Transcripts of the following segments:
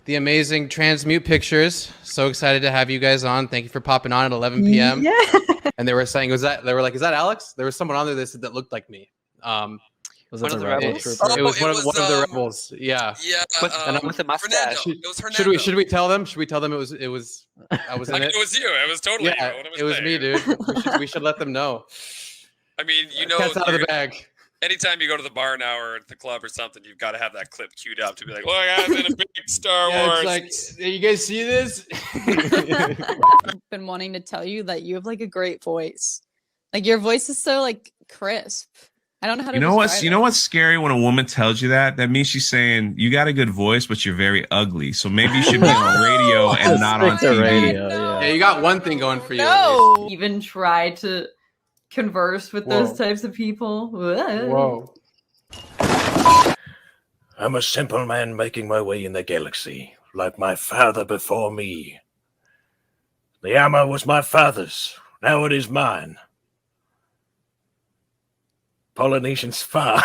the amazing Transmute Pictures. So excited to have you guys on. Thank you for popping on at 11 p.m. Yeah. And they were saying, is that Alex? There was someone on there that looked like me. Was One it of the the Rebel rebels? Trooper? It was one of the rebels. Yeah. Yeah, With the mustache. Fernando. It was Fernando. Should we tell them? Should we tell them it was I was in I mean, it? it was you. It was totally Yeah, you. What am I it was me, saying? dude. We should let them know. I mean, you know, Cat's out of the bag. anytime you go to the bar now or at the club or something, you've got to have that clip queued up to be like, "Look, I was in a big Star Wars." It's like, you guys see this? I've been wanting to tell you that you have like a great voice. Like your voice is so like crisp. I don't know how to You know what's scary when a woman tells you that? That means she's saying you got a good voice, but you're very ugly. So maybe you should be on radio and not on Stick to TV. radio, Yeah, you got one thing going for you. No. Even try to converse with those types of people. Whoa. I'm a simple man making my way in the galaxy, like my father before me. The armor was my father's, now it is mine. Polynesian spa.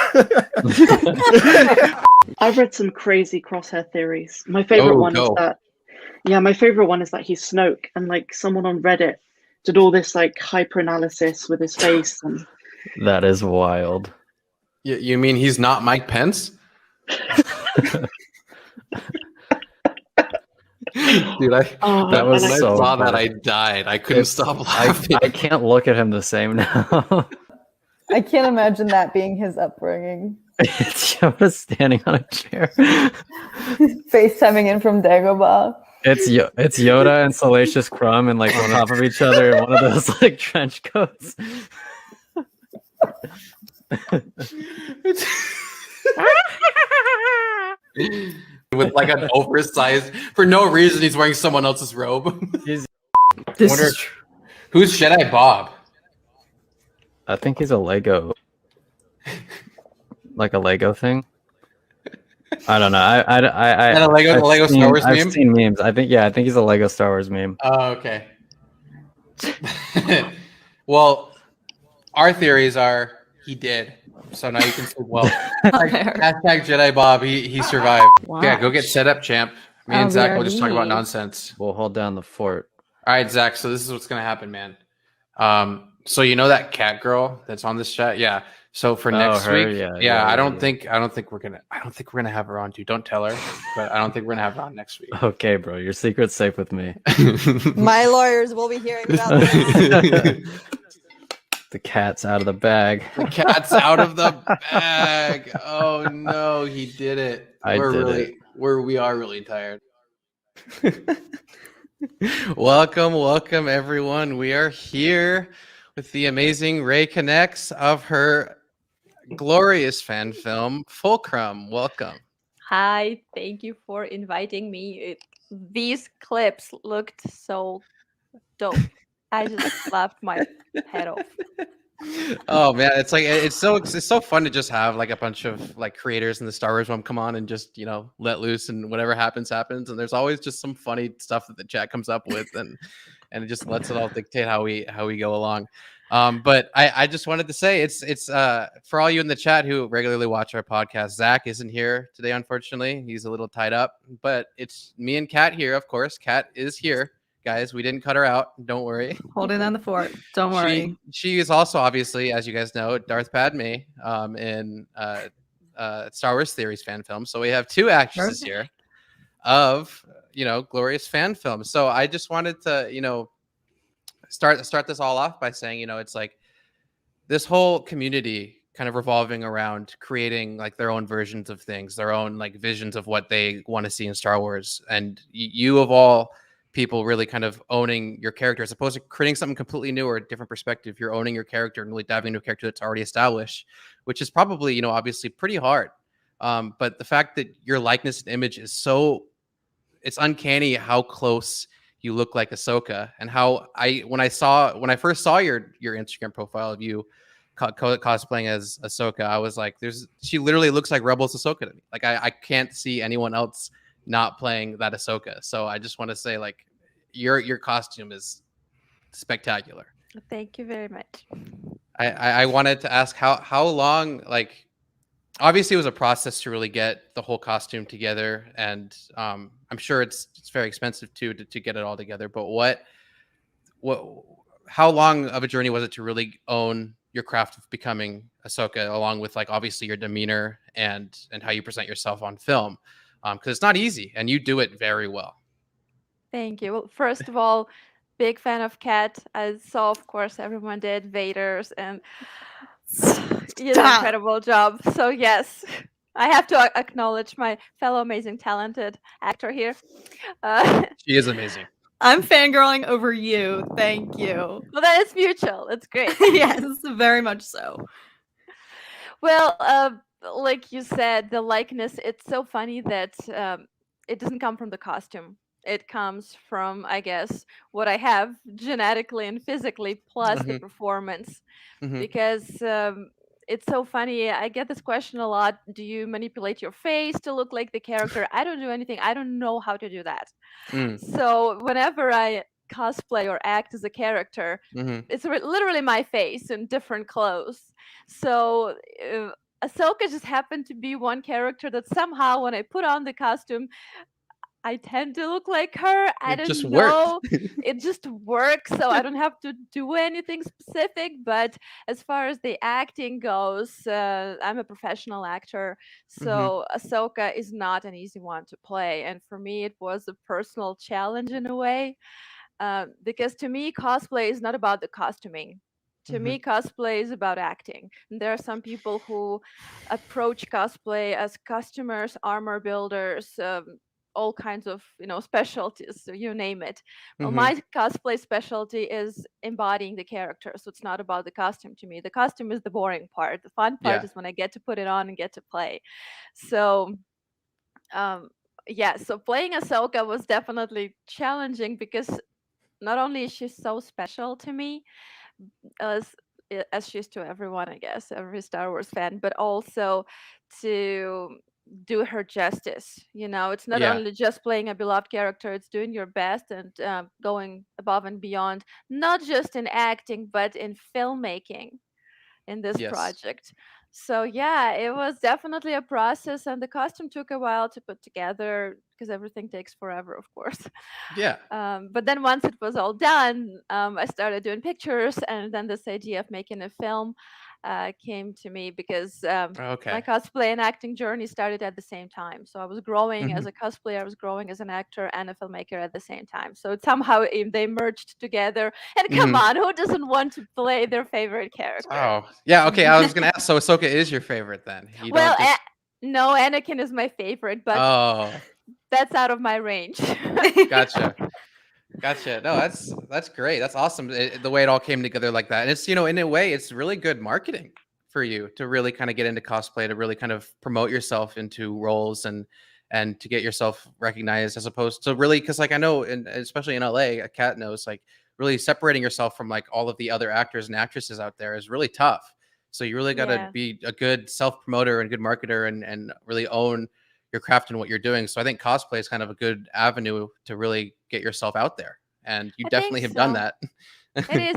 I've read some crazy crosshair theories. My favorite one is that he's Snoke, and like someone on Reddit did all this like hyper analysis with his face. And That is wild. You mean he's not Mike Pence? Dude, That was when so I saw that, funny. I died. I couldn't stop laughing. I can't look at him the same now. I can't imagine that being his upbringing. It's Yoda standing on a chair. FaceTiming in from Dagobah. It's Yoda and Salacious Crumb and like on top of each other in one of those like trench coats. With like an oversized, for no reason, he's wearing someone else's robe. Who's Jedi Bob? I think he's a Lego, like a Lego thing. I don't know. I And a Lego Star Wars meme? I've seen memes. I think he's a Lego Star Wars meme. Oh, okay. Well, our theories are he did. So now you can say, well, hashtag Jedi Bob, he survived. Wow. Yeah, go get set up, champ. Me and we Zach will just talk about already- nonsense. We'll hold down the fort. All right, Zach. So this is what's gonna happen, man. So you know that cat girl that's on this chat? Yeah. So for next her, week, yeah, I don't think we're gonna have her on too. Don't tell her, but I don't think we're gonna have her on next week. Okay, bro. Your secret's safe with me. My lawyers will be hearing about this. The cat's out of the bag. The cat's out of the bag. Oh no, he did it. We are really tired. Welcome everyone. We are here with the amazing Rei Kennex of her glorious fan film Fulcrum. Welcome. Hi, thank you for inviting me. These clips looked so dope. I just laughed my head off. Oh man, it's so fun to just have like a bunch of like creators in the Star Wars realm come on and just let loose, and whatever happens. And there's always just some funny stuff that the chat comes up with, and it just lets it all dictate how we go along. But I just wanted to say it's for all you in the chat who regularly watch our podcast. Zach isn't here today, unfortunately. He's a little tied up, but it's me and Kat here. Of course, Kat is here. Guys, we didn't cut her out. Don't worry. Holding down the fort. Don't worry. She is also obviously, as you guys know, Darth Padme in Star Wars Theories fan film. So we have two actresses here of glorious fan films. So I just wanted to start this all off by saying it's like this whole community kind of revolving around creating like their own versions of things, their own like visions of what they want to see in Star Wars, and you of all people really kind of owning your character as opposed to creating something completely new or a different perspective. You're owning your character and really diving into a character that's already established, which is probably, obviously pretty hard. But the fact that your likeness and image is it's uncanny how close you look like Ahsoka, and how when I first saw your Instagram profile of you cosplaying as Ahsoka, I was like, she literally looks like Rebels Ahsoka to me. Like I can't see anyone else not playing that Ahsoka. So I just want to say, like, your costume is spectacular. Thank you very much. I wanted to ask how long, like, obviously it was a process to really get the whole costume together, and I'm sure it's very expensive too to get it all together. But what how long of a journey was it to really own your craft of becoming Ahsoka, along with like obviously your demeanor and how you present yourself on film? Because it's not easy, and you do it very well. Thank you. Well, first of all, big fan of Cat. I saw, of course, everyone did Vader's, and you did an incredible job. So yes, I have to acknowledge my fellow amazing, talented actor here. She is amazing. I'm fangirling over you. Thank you. Well, that is mutual. It's great. Yes, very much so. Well, like you said, the likeness, it's so funny that it doesn't come from the costume. It comes from, I guess, what I have genetically and physically, plus the performance. Because it's so funny. I get this question a lot. Do you manipulate your face to look like the character? I don't do anything. I don't know how to do that. So whenever I cosplay or act as a character, it's literally my face in different clothes. So Ahsoka just happened to be one character that somehow, when I put on the costume, I tend to look like her. I don't know. It just works. So I don't have to do anything specific. But as far as the acting goes, I'm a professional actor. So Ahsoka is not an easy one to play. And for me, it was a personal challenge in a way. Because to me, cosplay is not about the costuming. To me, cosplay is about acting. And there are some people who approach cosplay as costumers, armor builders, all kinds of specialties, so you name it. Well, my cosplay specialty is embodying the character, so it's not about the costume. To me, the costume is the boring part. The fun part is when I get to put it on and get to play. So so playing Ahsoka was definitely challenging, because not only is she so special to me, as she is to everyone, I guess, every Star Wars fan, but also to do her justice. It's not only just playing a beloved character, it's doing your best and going above and beyond, not just in acting, but in filmmaking in this project. So yeah, it was definitely a process, and the costume took a while to put together, because everything takes forever, of course. But then once it was all done, I started doing pictures, and then this idea of making a film came to me, because my cosplay and acting journey started at the same time. So I was growing as a cosplayer, I was growing as an actor and a filmmaker at the same time. So somehow they merged together. And come on, who doesn't want to play their favorite character? Oh, yeah. Okay, I was gonna ask. So Ahsoka is your favorite then? Well, no, Anakin is my favorite, but that's out of my range. Gotcha. No, that's great. That's awesome. The way it all came together like that. And it's, in a way, it's really good marketing for you to really kind of get into cosplay, to really kind of promote yourself into roles and to get yourself recognized, as opposed to really, because like I know, and especially in LA, Kat knows, like really separating yourself from like all of the other actors and actresses out there is really tough. So you really got to be a good self-promoter and good marketer and really own your craft and what you're doing. So I think cosplay is kind of a good avenue to really get yourself out there, and you definitely have done that. It is.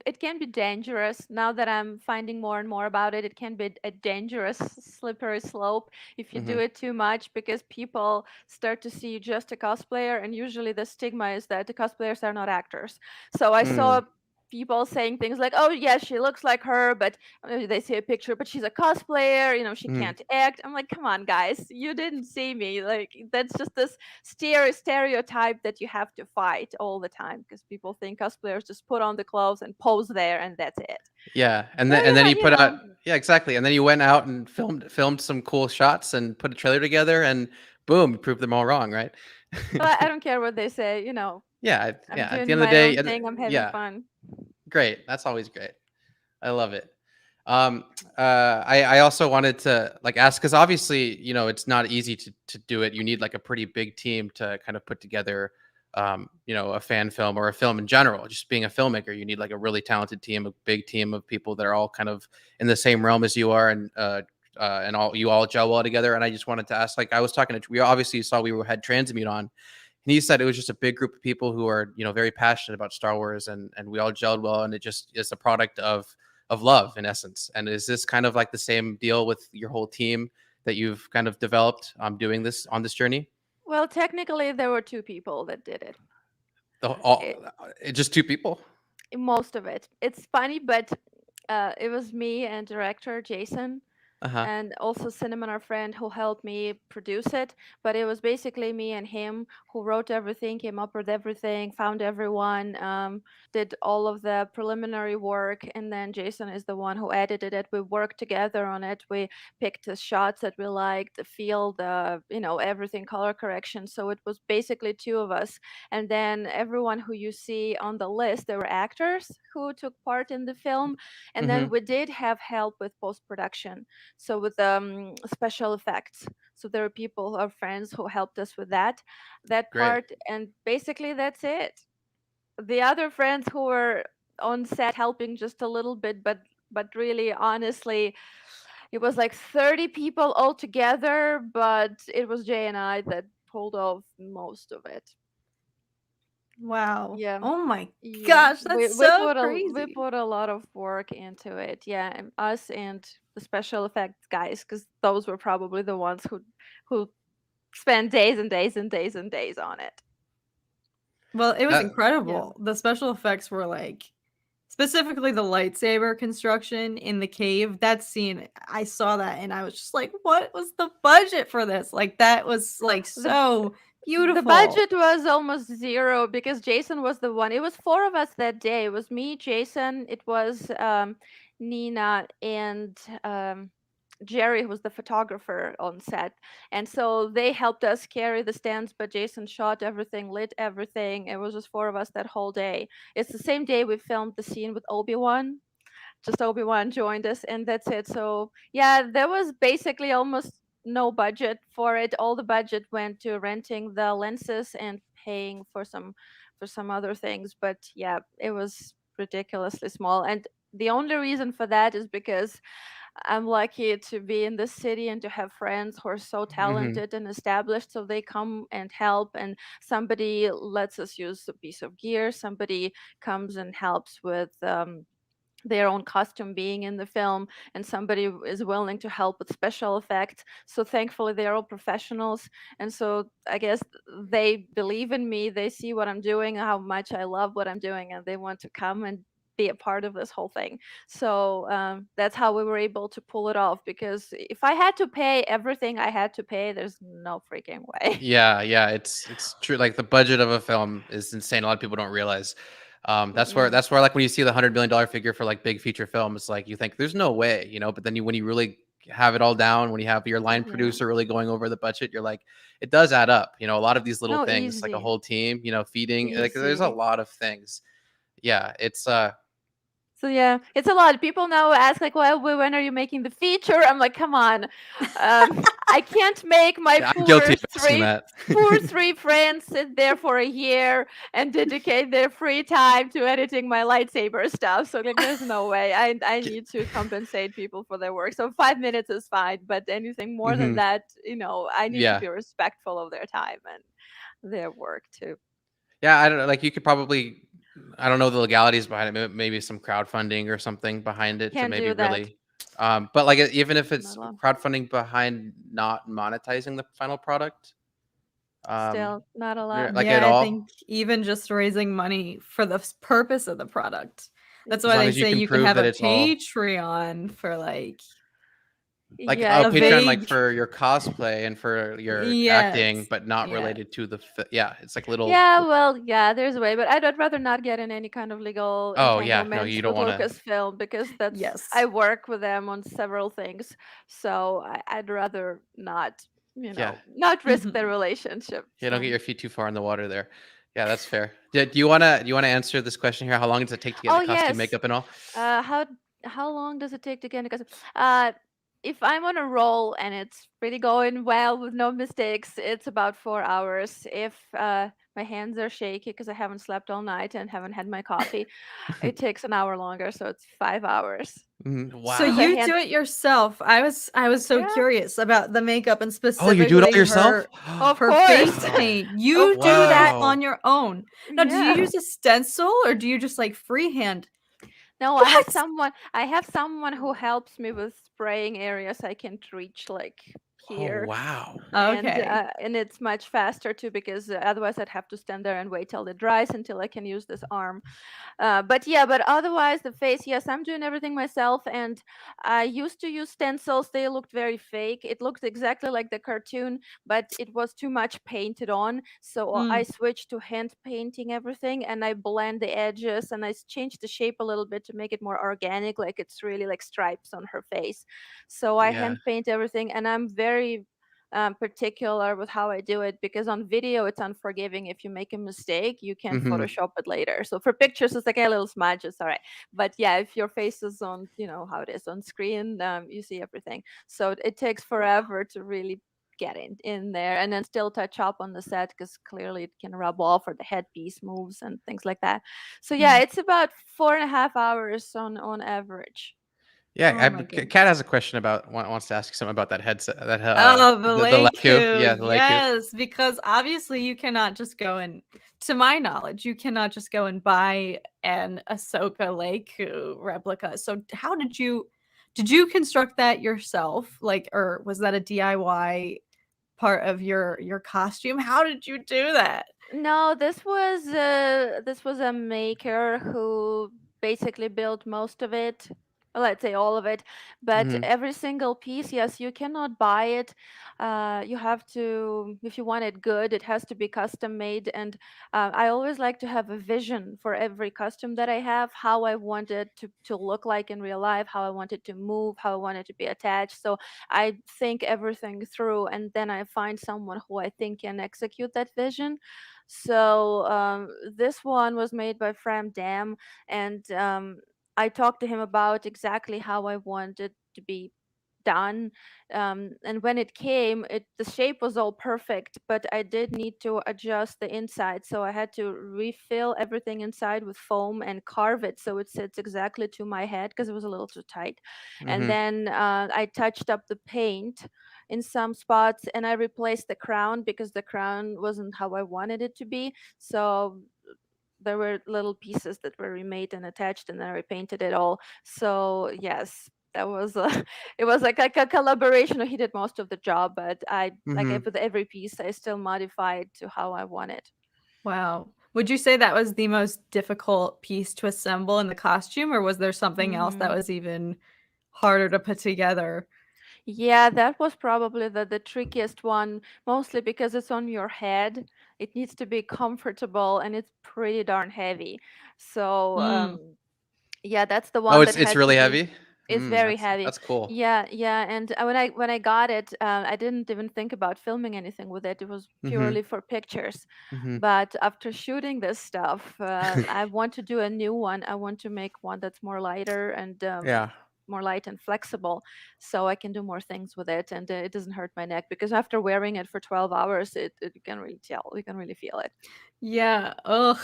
It can be dangerous. Now that I'm finding more and more about it, it can be a dangerous, slippery slope if you do it too much, because people start to see you just a cosplayer, and usually the stigma is that the cosplayers are not actors. So I saw people saying things like, "Oh yeah, she looks like her," but they see a picture, but she's a cosplayer. She can't act. I'm like, come on, guys, you didn't see me. Like, that's just this stereotype that you have to fight all the time, because people think cosplayers just put on the clothes and pose there, and that's it. Yeah, and then you put out exactly, and then you went out and filmed some cool shots and put a trailer together, and boom, you proved them all wrong, right? Well, I don't care what they say. Yeah, I'm at doing the end of the my day, own thing. I'm having fun. Great. That's always great. I love it. I also wanted to ask, because obviously, it's not easy to do it. You need like a pretty big team to kind of put together, a fan film or a film in general. Just being a filmmaker, you need like a really talented team, a big team of people that are all kind of in the same realm as you are, and you all gel well together. And I just wanted to ask, like, I was talking to, we obviously saw we had Transmute on. And he said it was just a big group of people who are, very passionate about Star Wars, and we all gelled well, and it just is a product of love in essence. And is this kind of like the same deal with your whole team that you've kind of developed doing this on this journey? Well, technically, there were 2 people that did it. Just 2 people? Most of it. It's funny, but it was me and director Jason. And also Cinnamon, our friend, who helped me produce it. But it was basically me and him who wrote everything, came up with everything, found everyone, did all of the preliminary work, and then Jason is the one who edited it. We worked together on it. We picked the shots that we liked, the feel, the everything, color correction. So it was basically 2 of us. And then everyone who you see on the list, there were actors who took part in the film, and then we did have help with post-production. So with special effects. So there are people, our friends, who helped us with that part, and basically that's it. The other friends who were on set helping just a little bit, but really, honestly, it was like 30 people altogether, but it was Jay and I that pulled off most of it. Wow. Yeah. Oh my Yeah. gosh, that's so crazy. We put a lot of work into it. Yeah, and us and the special effects guys, because those were probably the ones who spent days and days and days and days on it. Well, it was incredible. The special effects were like, specifically the lightsaber construction in the cave. That scene, I saw that and I was just like, what was the budget for this? Like, that was like so beautiful. The budget was almost 0 because Jason was the one. It was 4 of us that day. It was me, Jason, it was Nina, and Jerry, who was the photographer on set. And so they helped us carry the stands, but Jason shot everything, lit everything. It was just 4 of us that whole day. It's the same day we filmed the scene with Obi-Wan. Just Obi-Wan joined us, and that's it. So yeah, there was basically almost no budget for it. All the budget went to renting the lenses and paying for some other things. But yeah, it was ridiculously small. And the only reason for that is because I'm lucky to be in this city and to have friends who are so talented and established. So they come and help, and somebody lets us use a piece of gear. Somebody comes and helps with their own costume being in the film, and somebody is willing to help with special effects. So thankfully they're all professionals, and so I guess they believe in me. They see what I'm doing, how much I love what I'm doing, and they want to come and be a part of this whole thing. So that's how we were able to pull it off, because if I had to pay everything I had to pay, there's no freaking way. Yeah, it's true. Like, the budget of a film is insane. A lot of people don't realize. That's where like when you see the $100 million figure for like big feature films, like you think there's no way, but then when you really have it all down, when you have your line producer really going over the budget, you're like, it does add up. A lot of these little things, like a whole team, feeding, like there's a lot of things. Yeah, it's So yeah, it's a lot. People now ask like, "Well, when are you making the feature?" I'm like, "Come on, I can't make my poor 3 friends sit there for a year and dedicate their free time to editing my lightsaber stuff. So like, there's no way. I need to compensate people for their work. So 5 minutes is fine, but anything more than that, I need to be respectful of their time and their work too." Yeah, I don't know. Like, you could probably, I don't know the legalities behind it. Maybe some crowdfunding or something behind it to maybe really. But like, even if it's crowdfunding behind not monetizing the final product, still not allowed. Like, at all. I think even just raising money for the purpose of the product. That's why they say you can have a Patreon for like Patreon, like for your cosplay and for your acting, but not related to the it's like little. There's a way, but I'd rather not get in any kind of legal no, you don't want Lucasfilm, because that's I work with them on several things, so I'd rather not not risk their relationship. Don't get your feet too far in the water there. Yeah, that's fair. Do you wanna answer this question here? How long does it take to get the costume, makeup, and all? How long does it take to get a costume? If I'm on a roll and it's really going well with no mistakes, it's about 4 hours. If my hands are shaky because I haven't slept all night and haven't had my coffee, it takes an hour longer, so it's 5 hours. Wow. So you do it yourself. I was so curious about the makeup and specifically. Oh, you do it all yourself? Of her course. face paint. You do that on your own. Now, do you use a stencil or do you just like freehand? No, I have someone. I have someone who helps me with spraying areas I can't reach, like Oh here. wow. Okay. And it's much faster too, because otherwise I'd have to stand there and wait till it dries until I can use this arm. But otherwise the face, yes, I'm doing everything myself. And I used to use stencils. They looked very fake. It looked exactly like the cartoon, but it was too much painted on. So I switched to hand painting everything, and I blend the edges, and I changed the shape a little bit to make it more organic, like it's really like stripes on her face. So I hand paint everything, and I'm very particular with how I do it, because on video it's unforgiving. If you make a mistake, you can Photoshop it later. So for pictures, it's like a little smudge, it's all right. But yeah, if your face is on, you know how it is on screen, you see everything. So it takes forever to really get in there, and then still touch up on the set, because clearly it can rub off, or the headpiece moves and things like that. So yeah, it's about 4.5 hours on average. Yeah, Oh my goodness. Kat has a question about wants to ask you something about that headset. That the Leicu. Yeah, the Leicu. Yes, because obviously you cannot just go and, to my knowledge, you cannot just go and buy an Ahsoka Leicu replica. So how did you construct that yourself? Like, or was that a DIY part of your costume? How did you do that? No, this was a maker who basically built most of it. Well, let's say all of it, but every single piece, yes, you cannot buy it. You have to, if you want it good, it has to be custom made. And I always like to have a vision for every costume that I have, how I want it to look like in real life, how I want it to move, how I want it to be attached. So I think everything through, and then I find someone who I think can execute that vision. So this one was made by Fram Dam, and I talked to him about exactly how I wanted to be done. And when it came, the shape was all perfect, but I did need to adjust the inside. So I had to refill everything inside with foam and carve it so it sits exactly to my head, because it was a little too tight. And then I touched up the paint in some spots, and I replaced the crown, because the crown wasn't how I wanted it to be. So there were little pieces that were remade and attached, and then I repainted it all. So yes, that was it was like a collaboration. He did most of the job, but with every piece I still modified to how I want it. Wow. Would you say that was the most difficult piece to assemble in the costume, or was there something else that was even harder to put together? Yeah, that was probably the trickiest one, mostly because it's on your head. It needs to be comfortable, and it's pretty darn heavy. So yeah, that's the one Oh, that it's had to really be. heavy. It's very heavy. That's cool. Yeah, yeah. And when I got it, I didn't even think about filming anything with it. It was purely for pictures. But after shooting this stuff, I want to do a new one. I want to make one that's more lighter and more light and flexible, so I can do more things with it, and it doesn't hurt my neck, because after wearing it for 12 hours, you can really tell, you can really feel it. Yeah. Oh,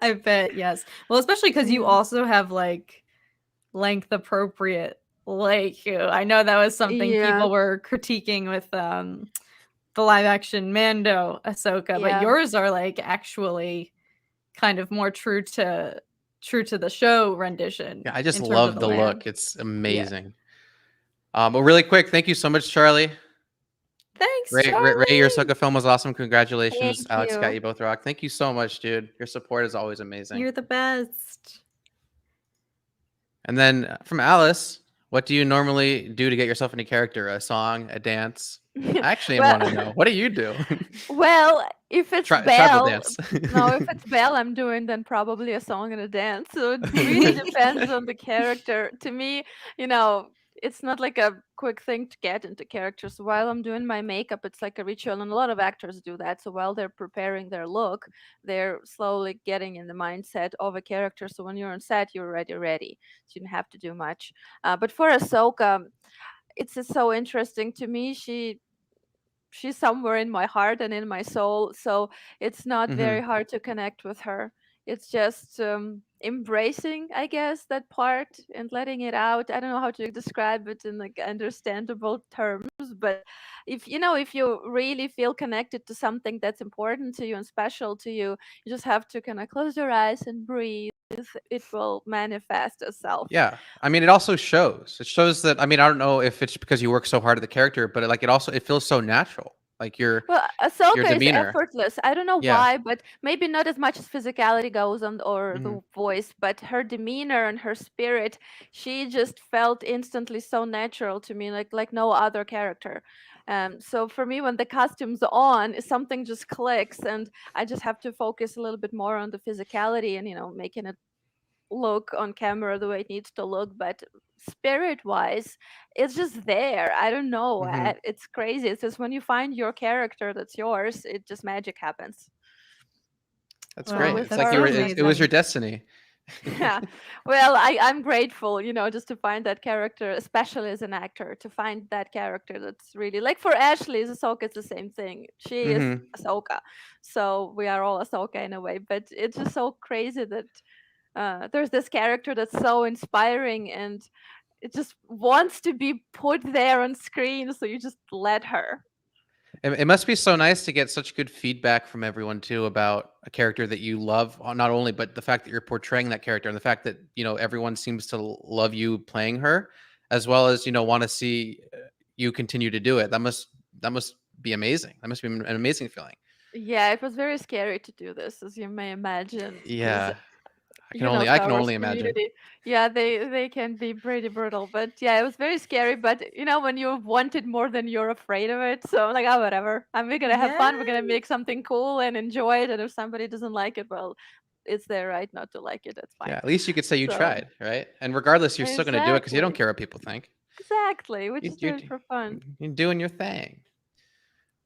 I bet. Yes. Well, especially because you also have like length appropriate Leicu. I know that was something people were critiquing with the live action Mando Ahsoka, but yours are like actually kind of more true to the show rendition. Yeah, I just love the look. It's amazing. But really quick, thank you so much, Charlie. Thanks, Ray, Charlie. your Ahsoka film was awesome. Congratulations. Thank Alex, you. Scott, you both rock. Thank you so much, dude. Your support is always amazing. You're the best. And then from Alice, what do you normally do to get yourself into character? A song, a dance? I actually want to know. What do you do? Well, if it's tribal Belle, dance. no, if it's Belle I'm doing, then probably a song and a dance. So it really depends on the character. To me, it's not like a quick thing to get into character. So while I'm doing my makeup, it's like a ritual, and a lot of actors do that. So while they're preparing their look, they're slowly getting in the mindset of a character. So when you're on set, you're already ready. So you don't have to do much. But for Ahsoka, it's just so interesting to me. She's somewhere in my heart and in my soul, so it's not very hard to connect with her. It's just embracing, I guess, that part and letting it out. I don't know how to describe it in like understandable terms, But if you really feel connected to something that's important to you and special to you, you just have to kind of close your eyes and breathe. It will manifest itself. Yeah, I mean, it also shows. It shows that. I mean, I don't know if it's because you work so hard at the character, but it feels so natural. Like your Ahsoka is demeanor. effortless. I don't know Yeah. why, but maybe not as much as physicality goes on or Mhm. the voice, but her demeanor and her spirit, she just felt instantly so natural to me, like no other character. So for me, when the costume's on, something just clicks, and I just have to focus a little bit more on the physicality and making it look on camera the way it needs to look. But spirit wise, it's just there. I don't know. Mhm. It's crazy. It's just when you find your character that's yours, it just magic happens. That's Wow, great. with It's that's like so it was your amazing. destiny. Yeah. Well, I'm grateful, just to find that character, especially as an actor, to find that character that's really like for Ashley, Ahsoka, it's the same thing. She is Mhm. Ahsoka. So we are all Ahsoka in a way, but it's just so crazy that there's this character that's so inspiring and it just wants to be put there on screen, so you just let her. It must be so nice to get such good feedback from everyone too about a character that you love. Not only, but the fact that you're portraying that character, and the fact that everyone seems to love you playing her, as well as want to see you continue to do it. That must be amazing. That must be an amazing feeling. Yeah, it was very scary to do this, as you may imagine, because Yeah, I Star can Wars only imagine. community, yeah, they can be pretty brutal. But yeah, it was very scary. But when you want it more than you're afraid of it, so I'm like, oh, whatever. We're gonna have fun. We're gonna make something cool and enjoy it. And if somebody doesn't like it, well, it's their right not to like it. That's Yeah, fine. at least you could say you So tried, right? And regardless, you're still going to do it because you don't exactly, care what people think. exactly, we just do You're it for fun. you're doing your thing.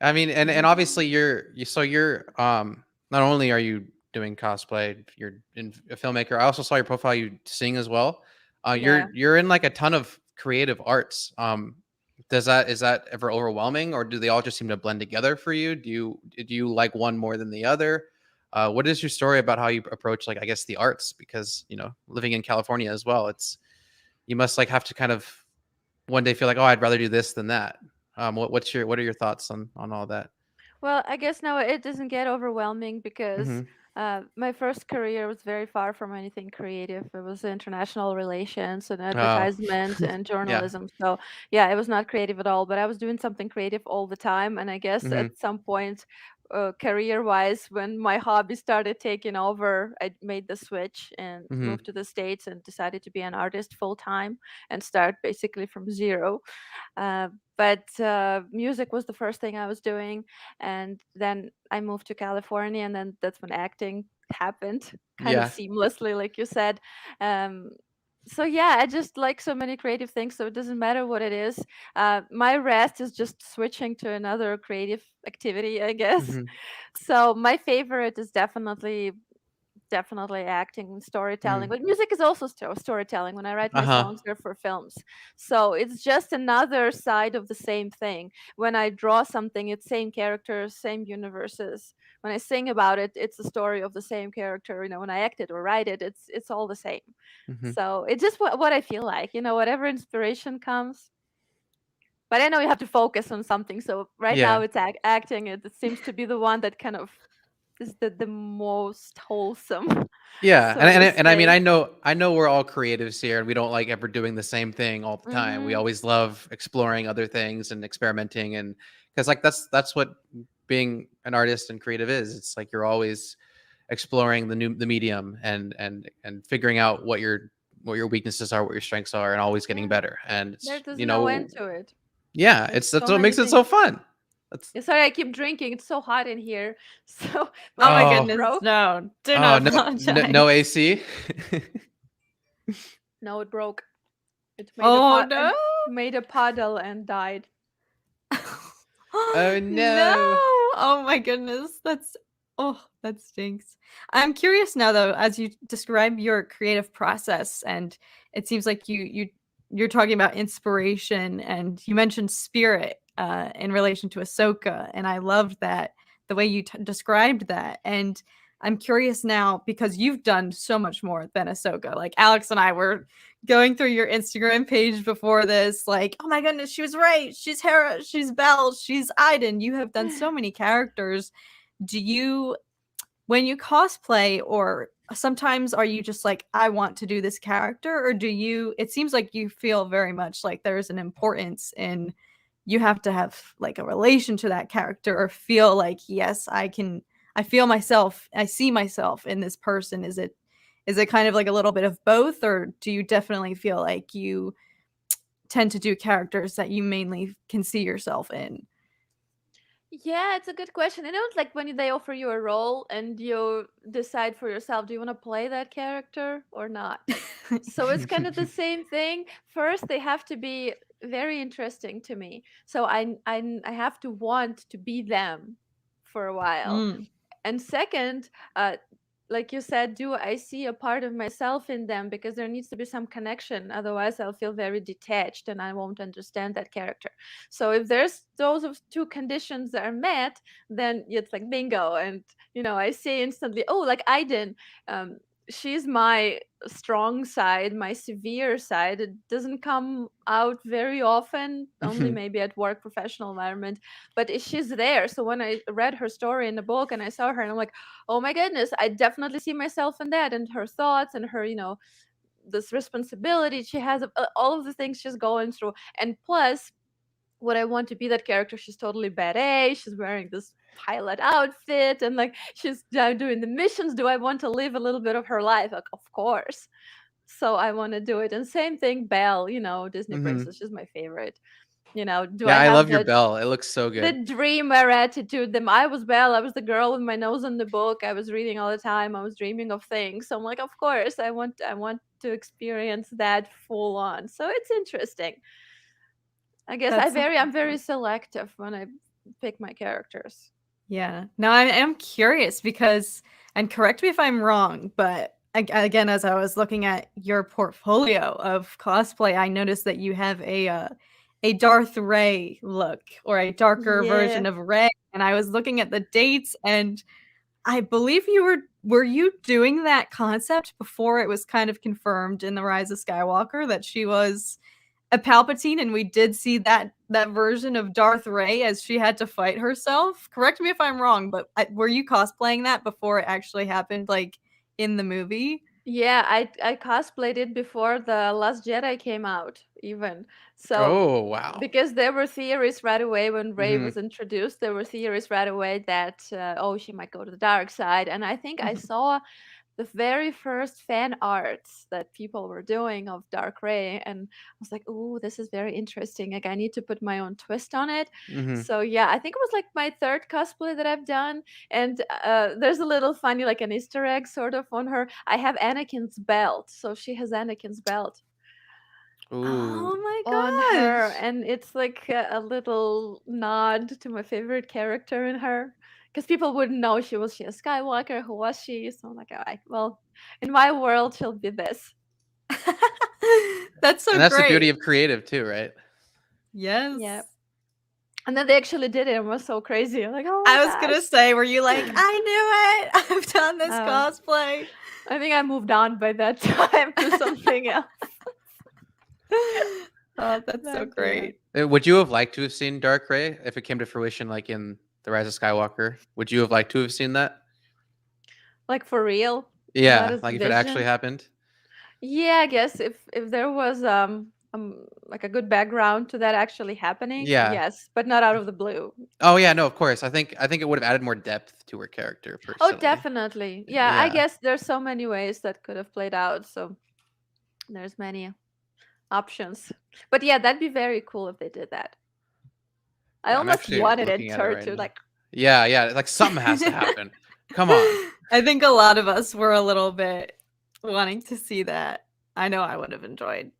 I mean, and Mhm. obviously you're not only are you doing cosplay, you're a filmmaker. I also saw your profile, you sing as well. Yeah. You're in like a ton of creative arts. Is that ever overwhelming, or do they all just seem to blend together for you? Do you like one more than the other? What is your story about how you approach, like, I guess, the arts? Because living in California as well, you must like have to kind of one day feel like, oh, I'd rather do this than that. What are your thoughts on all that? Well, I guess now it doesn't get overwhelming because Hmm. my first career was very far from anything creative. It was international relations and Oh, advertisement and yeah. journalism. So, yeah, it was not creative at all, but I was doing something creative all the time. And I guess Hmm. at some point, career wise, when my hobby started taking over, I made the switch and Hmm. moved to the States and decided to be an artist full time and start basically from zero. Uh, but music was the first thing I was doing, and then I moved to California, and then that's when acting happened, kind of Yeah. seamlessly, like you said. Um, so yeah, I just like so many creative things, so it doesn't matter what it is. My rest is just switching to another creative activity, I guess. Hmm. So my favorite is definitely acting and storytelling, Mm. but music is also storytelling. When I write my Uh-huh. songs, they're for films, so it's just another side of the same thing. When I draw something, it's same characters, same universes. When I sing about it, it's the story of the same character. When I act it or write it, it's all the same. Hmm. So it's just what I feel like, whatever inspiration comes. But I know you have to focus on something, so right now Yeah. it's acting. It seems to be the one that kind of is the most wholesome, Yeah, so to and I mean, say. I know we're all creatives here, and we don't like ever doing the same thing all the time. We Mhm. always love exploring other things and experimenting, and because like that's what being an artist and creative is. It's like you're always exploring the medium and figuring out what your weaknesses are, what your strengths are, and always getting Yeah, better. And there's no end to it. yeah, There's that's so what many makes it so things. fun. That's Yeah, sorry, I keep drinking. It's so hot in here. So my Oh my machine oh goodness, broke. no, do oh not no apologize. no AC. No, it broke. It made a Oh pot no. and made a puddle and died. Oh No. no. Oh my goodness. That stinks. I'm curious now though, as you describe your creative process, and it seems like you're talking about inspiration, and you mentioned spirit in relation to Ahsoka, and I loved that the way you described that. And I'm curious now because you've done so much more than Ahsoka. Like Alex and I were going through your Instagram page before this, like, oh my goodness, she was Rey, she's Hera, she's Belle, she's Iden. You have done so many characters. Do you, when you cosplay, or sometimes are you just like, I want to do this character, or do you, it seems like you feel very much like there's an importance in, you have to have like a relation to that character or feel like, yes, I feel myself, I see myself in this person. Is it kind of like a little bit of both, or do you definitely feel like you tend to do characters that you mainly can see yourself in? Yeah, it's a good question. It's like when they offer you a role and you decide for yourself, do you want to play that character or not? So it's kind of the same thing. First, they have to be very interesting to me. So I have to want to be them for a while. And second, like you said, do I see a part of myself in them? Because there needs to be some connection. Otherwise, I'll feel very detached and I won't understand that character. So if there's those two conditions that are met, then it's like bingo. And, I see instantly, oh, like Iden, she's my strong side, my severe side. It doesn't come out very often, only maybe at work, professional environment, but she's there. So when I read her story in the book and I saw her, and I'm like, oh my goodness, I definitely see myself in that, and her thoughts and her, this responsibility she has, all of the things she's going through. And plus, what I want to be that character, she's totally badass. She's wearing this pilot outfit and like she's doing the missions. Do I want to live a little bit of her life? Like, of course. So I want to do it. And same thing, Belle, Disney princess, she's my favorite. I love your Belle. It looks so good. The dreamer attitude. I was Belle. I was the girl with my nose in the book. I was reading all the time. I was dreaming of things. So I'm like, of course, I want to experience that full on. So it's interesting. I guess I'm very selective when I pick my characters. Yeah. No, I am curious because, and correct me if I'm wrong, but again, as I was looking at your portfolio of cosplay, I noticed that you have a Darth Rey look, or a darker version of Rey, and I was looking at the dates, and I believe were you doing that concept before it was kind of confirmed in The Rise of Skywalker that she was a Palpatine, and we did see that version of Darth Rey as she had to fight herself? Correct me if I'm wrong, but were you cosplaying that before it actually happened, like in the movie? Yeah, I cosplayed it before The Last Jedi came out, even. So, oh wow! Because there were theories right away when Rey was introduced. There were theories right away that she might go to the dark side, and I think I saw the very first fan arts that people were doing of Dark Rey, and I was like, oh, this is very interesting. Like, I need to put my own twist on it. So yeah, I think it was like my third cosplay that I've done, and there's a little funny, like an Easter egg sort of on her. I have Anakin's belt, so she has Anakin's belt. Ooh. Oh my gosh. On her, and it's like a little nod to my favorite character in her. Because people wouldn't know she a Skywalker. Who was she? So I'm like, all right, well, in my world, she'll be this. That's so and that's great. the beauty of creative too, right? Yes. Yeah. And then they actually did it and was so crazy. I'm like, oh I was gonna say, were you like, I knew it, I've done this cosplay? I think I moved on by that time to something else. Oh, that's so great. Would you have liked to have seen Dark Rey if it came to fruition, like in The Rise of Skywalker? Would you have liked to have seen that? Like for real? Yeah, like if it actually happened. Yeah, I guess if there was like a good background to that actually happening, yes, but not out of the blue. Oh yeah, no, of course. I think it would have added more depth to her character. Personally. Oh, definitely. Yeah, I guess there's so many ways that could have played out. So there's many options. But yeah, that'd be very cool if they did that. I almost wanted it to like. Yeah, like something has to happen. Come on. I think a lot of us were a little bit wanting to see that. I know I would have enjoyed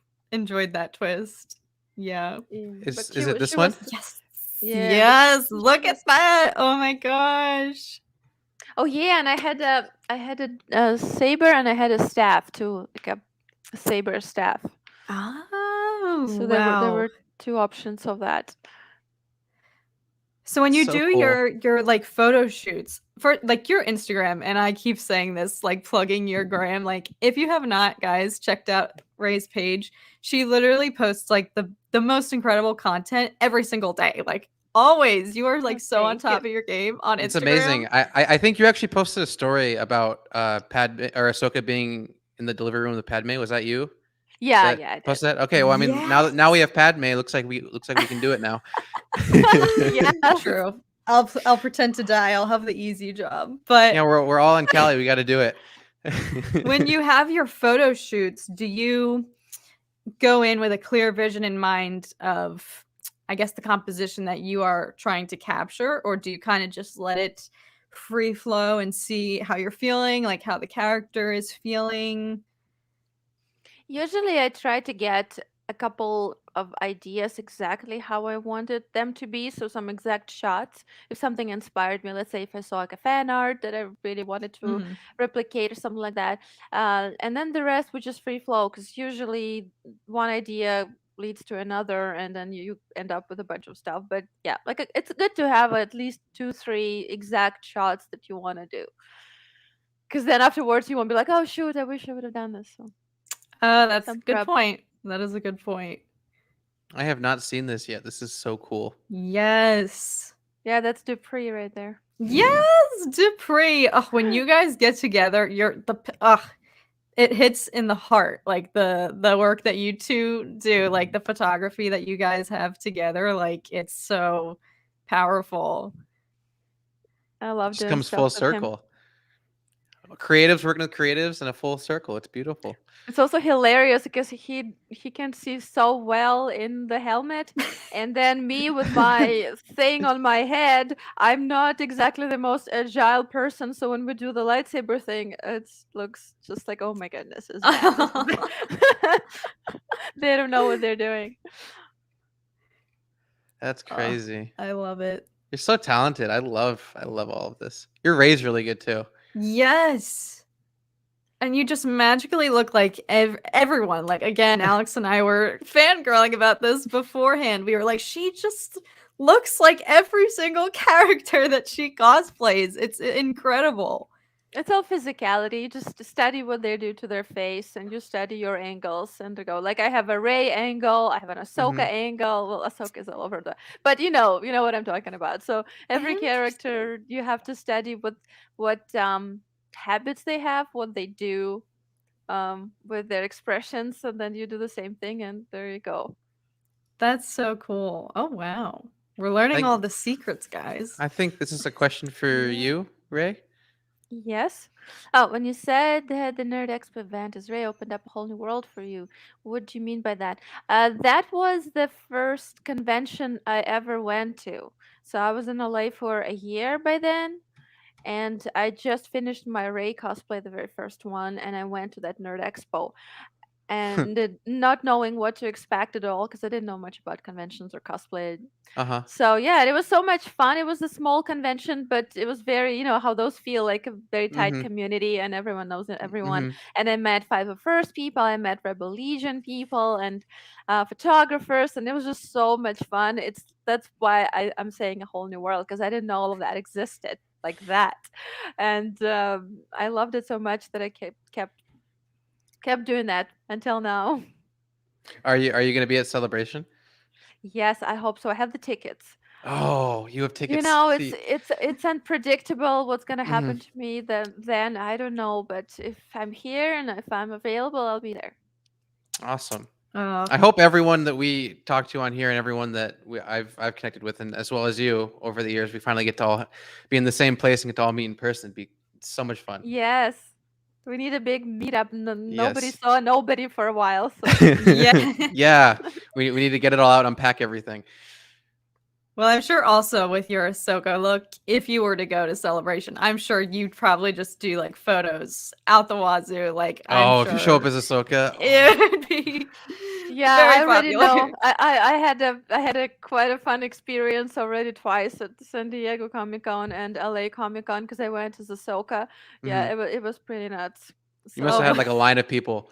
that twist. Yeah. Is it this one? Yes. Yeah. Yes. Look at that. Oh my gosh. Oh yeah, and I had a saber and I had a staff too, like a saber staff. Oh. So there were two options of that. So when you do your like photo shoots, for like your Instagram, and I keep saying this, like plugging your gram. Like, if you have not, guys, checked out Ray's page, she literally posts like the most incredible content every single day. Like, always, you are like so on top of your game on Instagram. It's amazing. I think you actually posted a story about Padme or Ahsoka being in the delivery room with Padme. Was that you? Yeah, yeah. I Posted that? Okay. Well, I mean, now we have Padme. Looks like we can do it now. Yeah, true. I'll pretend to die. I'll have the easy job. But yeah, we're all in Cali. We got to do it. When you have your photo shoots, do you go in with a clear vision in mind of, I guess, the composition that you are trying to capture, or do you kind of just let it free flow and see how you're feeling, like how the character is feeling? Usually I try to get a couple of ideas exactly how I wanted them to be. So some exact shots. If something inspired me, let's say if I saw like a fan art that I really wanted to replicate or something like that. And then the rest would just free flow, because usually one idea leads to another and then you end up with a bunch of stuff. But yeah, like it's good to have at least 2-3 exact shots that you want to do. Because then afterwards you won't be like, oh shoot, I wish I would have done this. So. That's a good point. That is a good point. I have not seen this yet. This is so cool. Yes. Yeah, that's Dupree right there. Yes, Dupree. Oh, when you guys get together, it hits in the heart. Like the work that you two do, like the photography that you guys have together, like it's so powerful. I love it. Just comes full circle. Creatives working with creatives in a full circle. It's beautiful. It's also hilarious because he can see so well in the helmet, and then me with my thing on my head, I'm not exactly the most agile person. So when we do the lightsaber thing, it looks just like, oh my goodness, it's bad. They don't know what they're doing. That's crazy. I love it. You're so talented. I love all of this. Your Ray's really good too. Yes. And you just magically look like everyone. Like, again, Alex and I were fangirling about this beforehand. We were like, she just looks like every single character that she cosplays. It's incredible. It's all physicality. You just study what they do to their face, and you study your angles and to go. Like, I have a Rey angle, I have an Ahsoka angle. Well, Ahsoka is all over but you know what I'm talking about. So every character you have to study what habits they have, what they do with their expressions, and then you do the same thing, and there you go. That's so cool. Oh wow, we're learning all the secrets, guys. I think this is a question for you, Rey. Yes. Oh, when you said that the Nerd Expo event is Rey opened up a whole new world for you, what do you mean by that? That was the first convention I ever went to. So I was in LA for a year by then, and I just finished my Rey cosplay, the very first one, and I went to that Nerd Expo. And not knowing what to expect at all, because I didn't know much about conventions or cosplay. So yeah, it was so much fun. It was a small convention, but it was very, how those feel, like a very tight community, and everyone knows everyone. And I met 501st people, I met Rebel Legion people, and photographers, and it was just so much fun. That's why I'm saying a whole new world, because I didn't know all of that existed like that, and I loved it so much that I kept doing that until now. Are you going to be at Celebration? Yes, I hope so. I have the tickets. Oh, you have tickets. It's unpredictable what's going to happen to me then I don't know, but if I'm here and if I'm available, I'll be there. Awesome. I hope everyone that we talk to on here and everyone that I've connected with, and as well as you over the years, we finally get to all be in the same place and get to all meet in person. It'd be so much fun. Yes. We need a big meetup. Nobody saw nobody for a while. So. Yeah. We need to get it all out, unpack everything. Well, I'm sure also with your Ahsoka look, if you were to go to Celebration, I'm sure you'd probably just do like photos out the wazoo. Like, if you show up as Ahsoka, it would be I already know. I had a quite a fun experience already twice at San Diego Comic-Con and LA Comic-Con, because I went as Ahsoka. Yeah, it was pretty nuts. You must have had like a line of people.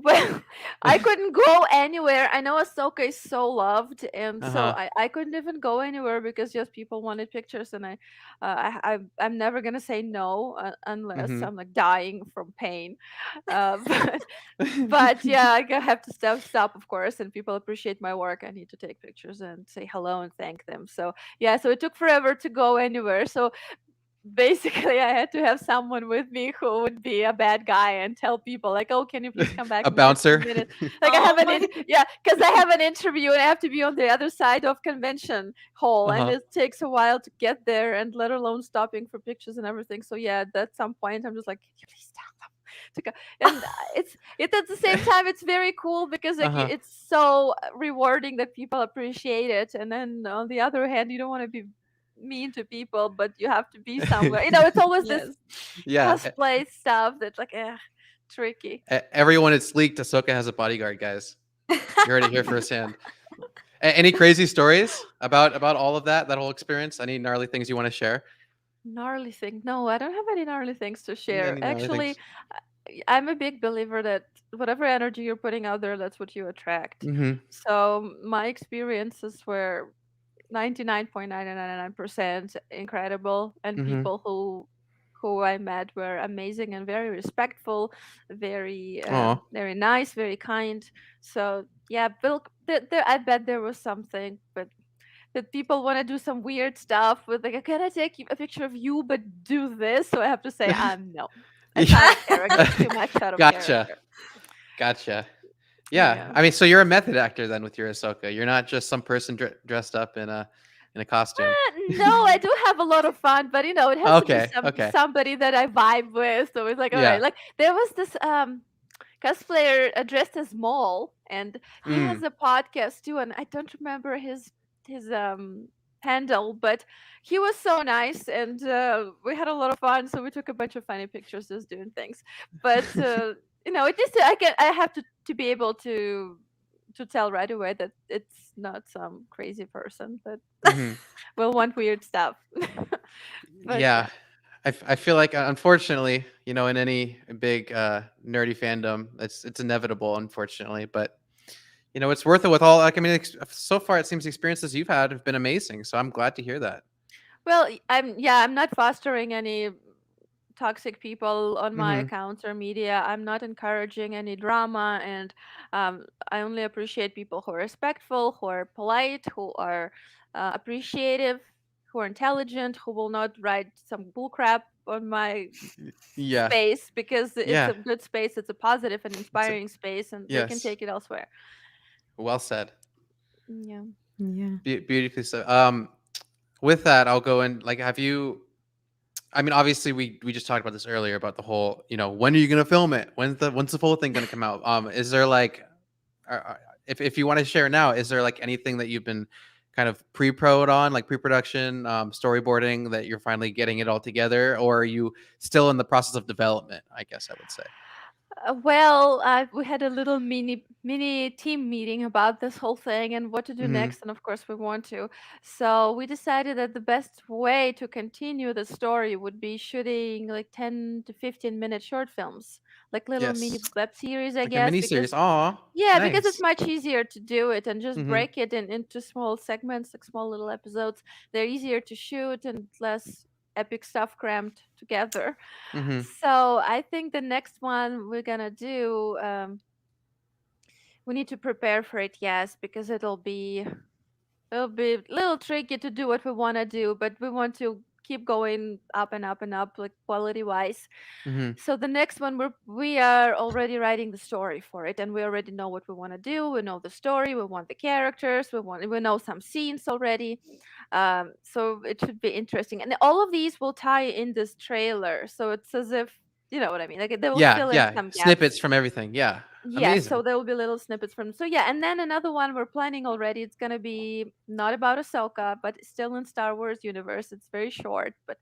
Well, I couldn't go anywhere. I know Ahsoka is so loved, and so Uh-huh. I couldn't even go anywhere because just people wanted pictures, and I'm never gonna say no unless Mhm. I'm like dying from pain. But yeah, have to stop, of course, and people appreciate my work. I need to take pictures and say hello and thank them. So yeah, so it took forever to go anywhere. So basically I had to have someone with me who would be a bad guy and tell people like, oh, can you please come back A in 15 bouncer. minutes? Like I have Oh an my yeah, because I have an interview and I have to be on the other side of convention hall, and Uh-huh. it takes a while to get there, and let alone stopping for pictures and everything. So yeah, at some point I'm just like, can you please tell them to go? And it's at the same time it's very cool because like Uh-huh. it's so rewarding that people appreciate it, and then on the other hand you don't want to be mean to people, but you have to be somewhere. It's always this yes. Yeah. cosplay stuff that's like tricky. Everyone, it's leaked. Ahsoka has a bodyguard, guys. You heard it here firsthand. Any crazy stories about all of that whole experience? Any gnarly things you want to share? Gnarly thing? No, I don't have any gnarly things to share. Any gnarly Actually, things? I'm a big believer that whatever energy you're putting out there, that's what you attract. Mm-hmm. So my experiences were 99.999% incredible, and Mm-hmm. people who I met were amazing and very respectful, very Aw. very nice, very kind. So yeah, Bill, I bet there was something, but that people want to do some weird stuff with like, can I take a picture of you, but do this? So I have to say, no, it's out of character, too much out of Gotcha. character. Gotcha. Yeah. I mean, so you're a method actor then with your Ahsoka. You're not just some person dressed up in a costume. No, I do have a lot of fun, but it has Okay. to be Okay. somebody that I vibe with. So it's like, all Yeah. right. Like there was this cosplayer dressed as Maul, and he has Mm. a podcast too, and I don't remember his handle, but he was so nice, and we had a lot of fun. So we took a bunch of funny pictures just doing things. But it just I have to be able to tell right away that it's not some crazy person that Mhm. will want weird stuff. But Yeah. I feel like unfortunately, in any big nerdy fandom, it's inevitable, unfortunately. But it's worth it with all. Like I mean, so far it seems the experiences you've had have been amazing. So I'm glad to hear that. well, I'm not fostering any toxic people on my Mm-hmm. accounts or media. I'm not encouraging any drama, and I only appreciate people who are respectful, who are polite, who are appreciative, who are intelligent, who will not write some bullcrap on my Yeah. space because it's Yeah. a good space, it's a positive and It's a, inspiring space, and they can yes. take it elsewhere. Well said. Yeah. Yeah. Beautifully said. With that, I'll go in. Like, have you? I mean, obviously, we just talked about this earlier about the whole. When are you gonna film it? When's the full thing gonna come out? Is there like, if you want to share now, is there like anything that you've been kind of pre-prod on, like pre-production, storyboarding, that you're finally getting it all together, or are you still in the process of development? I guess I would say. Well, we had a little mini team meeting about this whole thing and what to do Mm-hmm. next, and of course we want to. So we decided that the best way to continue the story would be shooting like 10 to 15-minute short films, like little mini Yes. web series, I Like a guess, mini because series. Aw. yeah, because it's Nice. much easier to do it and just Mm-hmm. break it into small segments, like small little episodes. They're easier to shoot and less epic stuff crammed together. Mm-hmm. So I think the next one we're gonna do, we need to prepare for it, yes, because it'll be a little tricky to do what we want to do, but we want to keep going up and up and up, like quality wise. Mm-hmm. So the next one, we are already writing the story for it, and we already know what we want to do. We know the story, we want the characters, we know some scenes already. So it should be interesting, and all of these will tie in this trailer. So it's as if you know what I mean. Like they will fill in Yeah. some gaps. Snippets from everything. Yeah. Yes, so Amazing. there will be little snippets from. So yeah, and then another one we're planning already. It's gonna be not about Ahsoka, but still in Star Wars universe. It's very short, but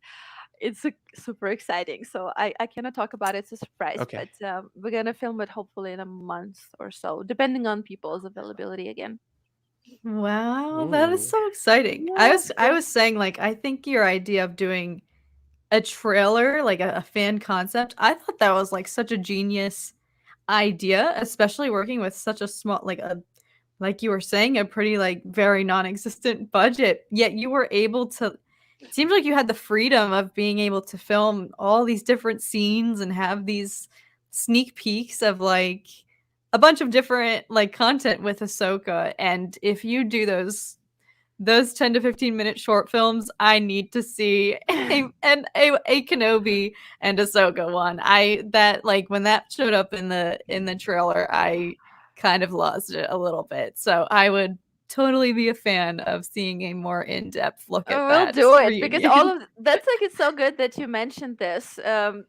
it's super exciting. So I cannot talk about it. It's a surprise, Okay. but we're gonna film it hopefully in a month or so, depending on people's availability again. Wow, that is Ooh. so exciting. Yeah, I was saying like I think your idea of doing a trailer, like a fan concept, I thought that was like such a genius idea, especially working with such a small, like you were saying, a pretty like very non-existent budget. Yet you were able to. It seems like you had the freedom of being able to film all these different scenes and have these sneak peeks of like a bunch of different like content with Ahsoka. And if you do those 10 to 15 minute short films, I need to see a Kenobi and Ahsoka one. That like when that showed up in the trailer, I kind of lost it a little bit. So I would totally be a fan of seeing a more in-depth look at that. We'll do it reunion. because all of that's like it's so good that you mentioned this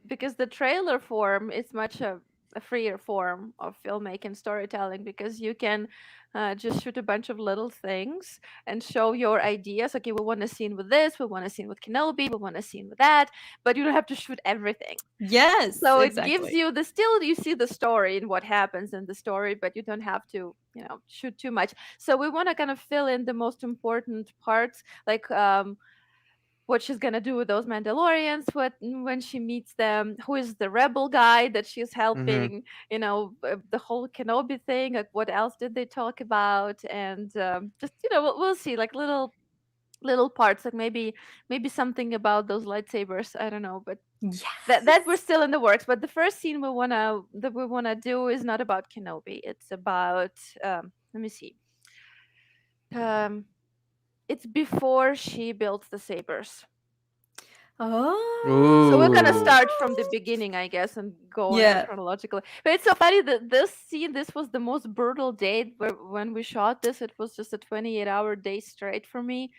because the trailer form is much a freer form of filmmaking storytelling because you can just shoot a bunch of little things and show your ideas. Okay, we want a scene with this, we want a scene with Kenobi, we want a scene with that, but you don't have to shoot everything. Yes, so exactly. It gives you you see the story and what happens in the story, but you don't have to shoot too much. So we want to kind of fill in the most important parts, like what she's gonna do with those Mandalorians, when she meets them, who is the rebel guy that she's helping, the whole Kenobi thing, like what else did they talk about, and just we'll see like little parts, like maybe something about those lightsabers. I don't know, but that we're still in the works. But the first scene we wanna do is not about Kenobi. It's about let me see. It's before she builds the sabers. Oh, so we're gonna start from the beginning, I guess, and go on chronologically. But it's so funny that this was the most brutal day when we shot this. It was just a 28-hour day straight for me.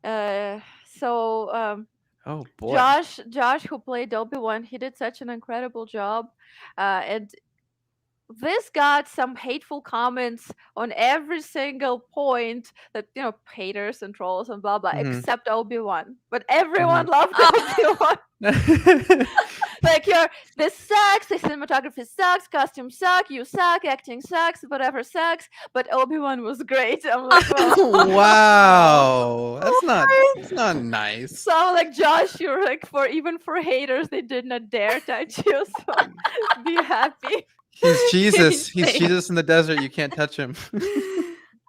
Oh boy, Josh, who played Obi-Wan, he did such an incredible job, and this got some hateful comments on every single point that haters and trolls and blah blah, except Obi-Wan. But everyone loved Obi-Wan. Like this sucks, the cinematography sucks, costumes suck, you suck, acting sucks, whatever sucks. But Obi-Wan was great. I'm like, wow, that's not nice. So like Josh, you're like even for haters, they did not dare touch you. So be happy. He's Jesus. He's Jesus in the desert. You can't touch him.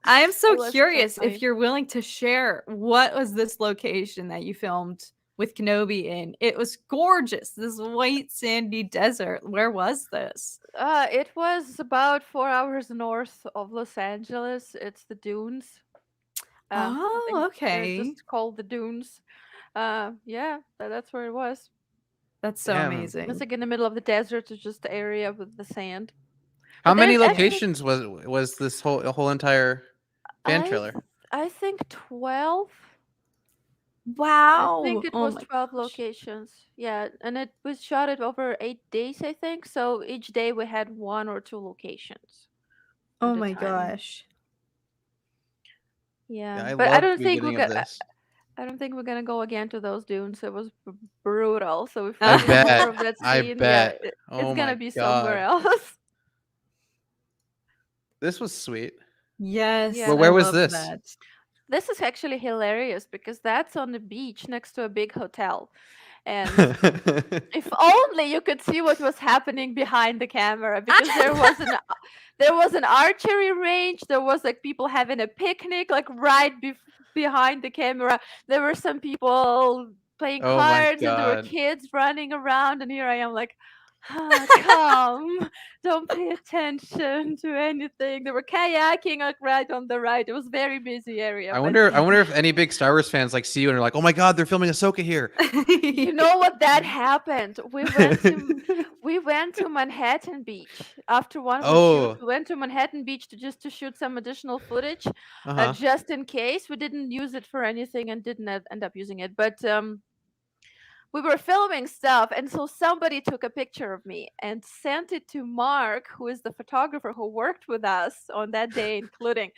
I am so curious if you're willing to share, what was this location that you filmed with Kenobi in? It was gorgeous. This white sandy desert. Where was this? It was about 4 hours north of Los Angeles. It's the Dunes. Okay. They're just called the Dunes. Yeah, that's where it was. That's so amazing. It's like in the middle of the desert. It's just the area with the sand. How many locations was this whole entire fan trailer? I think 12. Wow. I think it was 12 locations. Yeah, and it was shot it over 8 days, I think. So each day we had 1 or 2 locations. Oh my gosh. Yeah, but I don't think I don't think we're gonna go again to those dunes. It was brutal. So if I we do bet. more of that scene, bet. It's gonna be somewhere else. This was sweet. Yes. Yeah, well, where was this? This is actually hilarious because that's on the beach next to a big hotel. And if only you could see what was happening behind the camera, because there was an archery range, there was like people having a picnic like right behind the camera. There were some people playing cards and there were kids running around, and here I am like, come, don't pay attention to anything. They were kayaking like right on the right. It was a very busy area. I wonder if any big Star Wars fans like see you and are like, oh my god, they're filming Ahsoka here. You know what, that happened. We went to Manhattan Beach after one of the shoots. We went to Manhattan Beach to shoot some additional footage, just in case. We didn't use it for anything and didn't end up using it, but we were filming stuff, and so somebody took a picture of me and sent it to Mark, who is the photographer who worked with us on that day, including.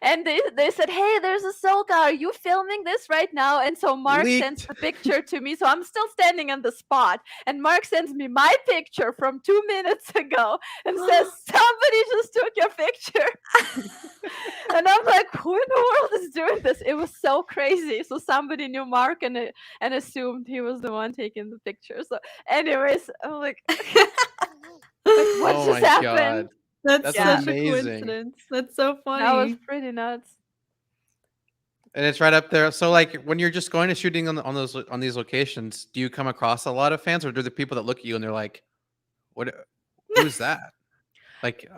And they said, hey, there's Ahsoka. Are you filming this right now? And so Mark sends the picture to me. So I'm still standing on the spot. And Mark sends me my picture from 2 minutes ago and says, somebody just took your picture. And I'm like, who in the world is doing this? It was so crazy. So somebody knew Mark and assumed he was the one taking the picture. So anyways, I'm like, But what Oh just my happened? god. That's That's such a amazing. coincidence. That's so That was funny. pretty nuts. And it's right up there. So like when you're just going to shooting on these locations, do you come across a lot of fans, or do the people that look at you and they're like, "What? Who's that?" Like,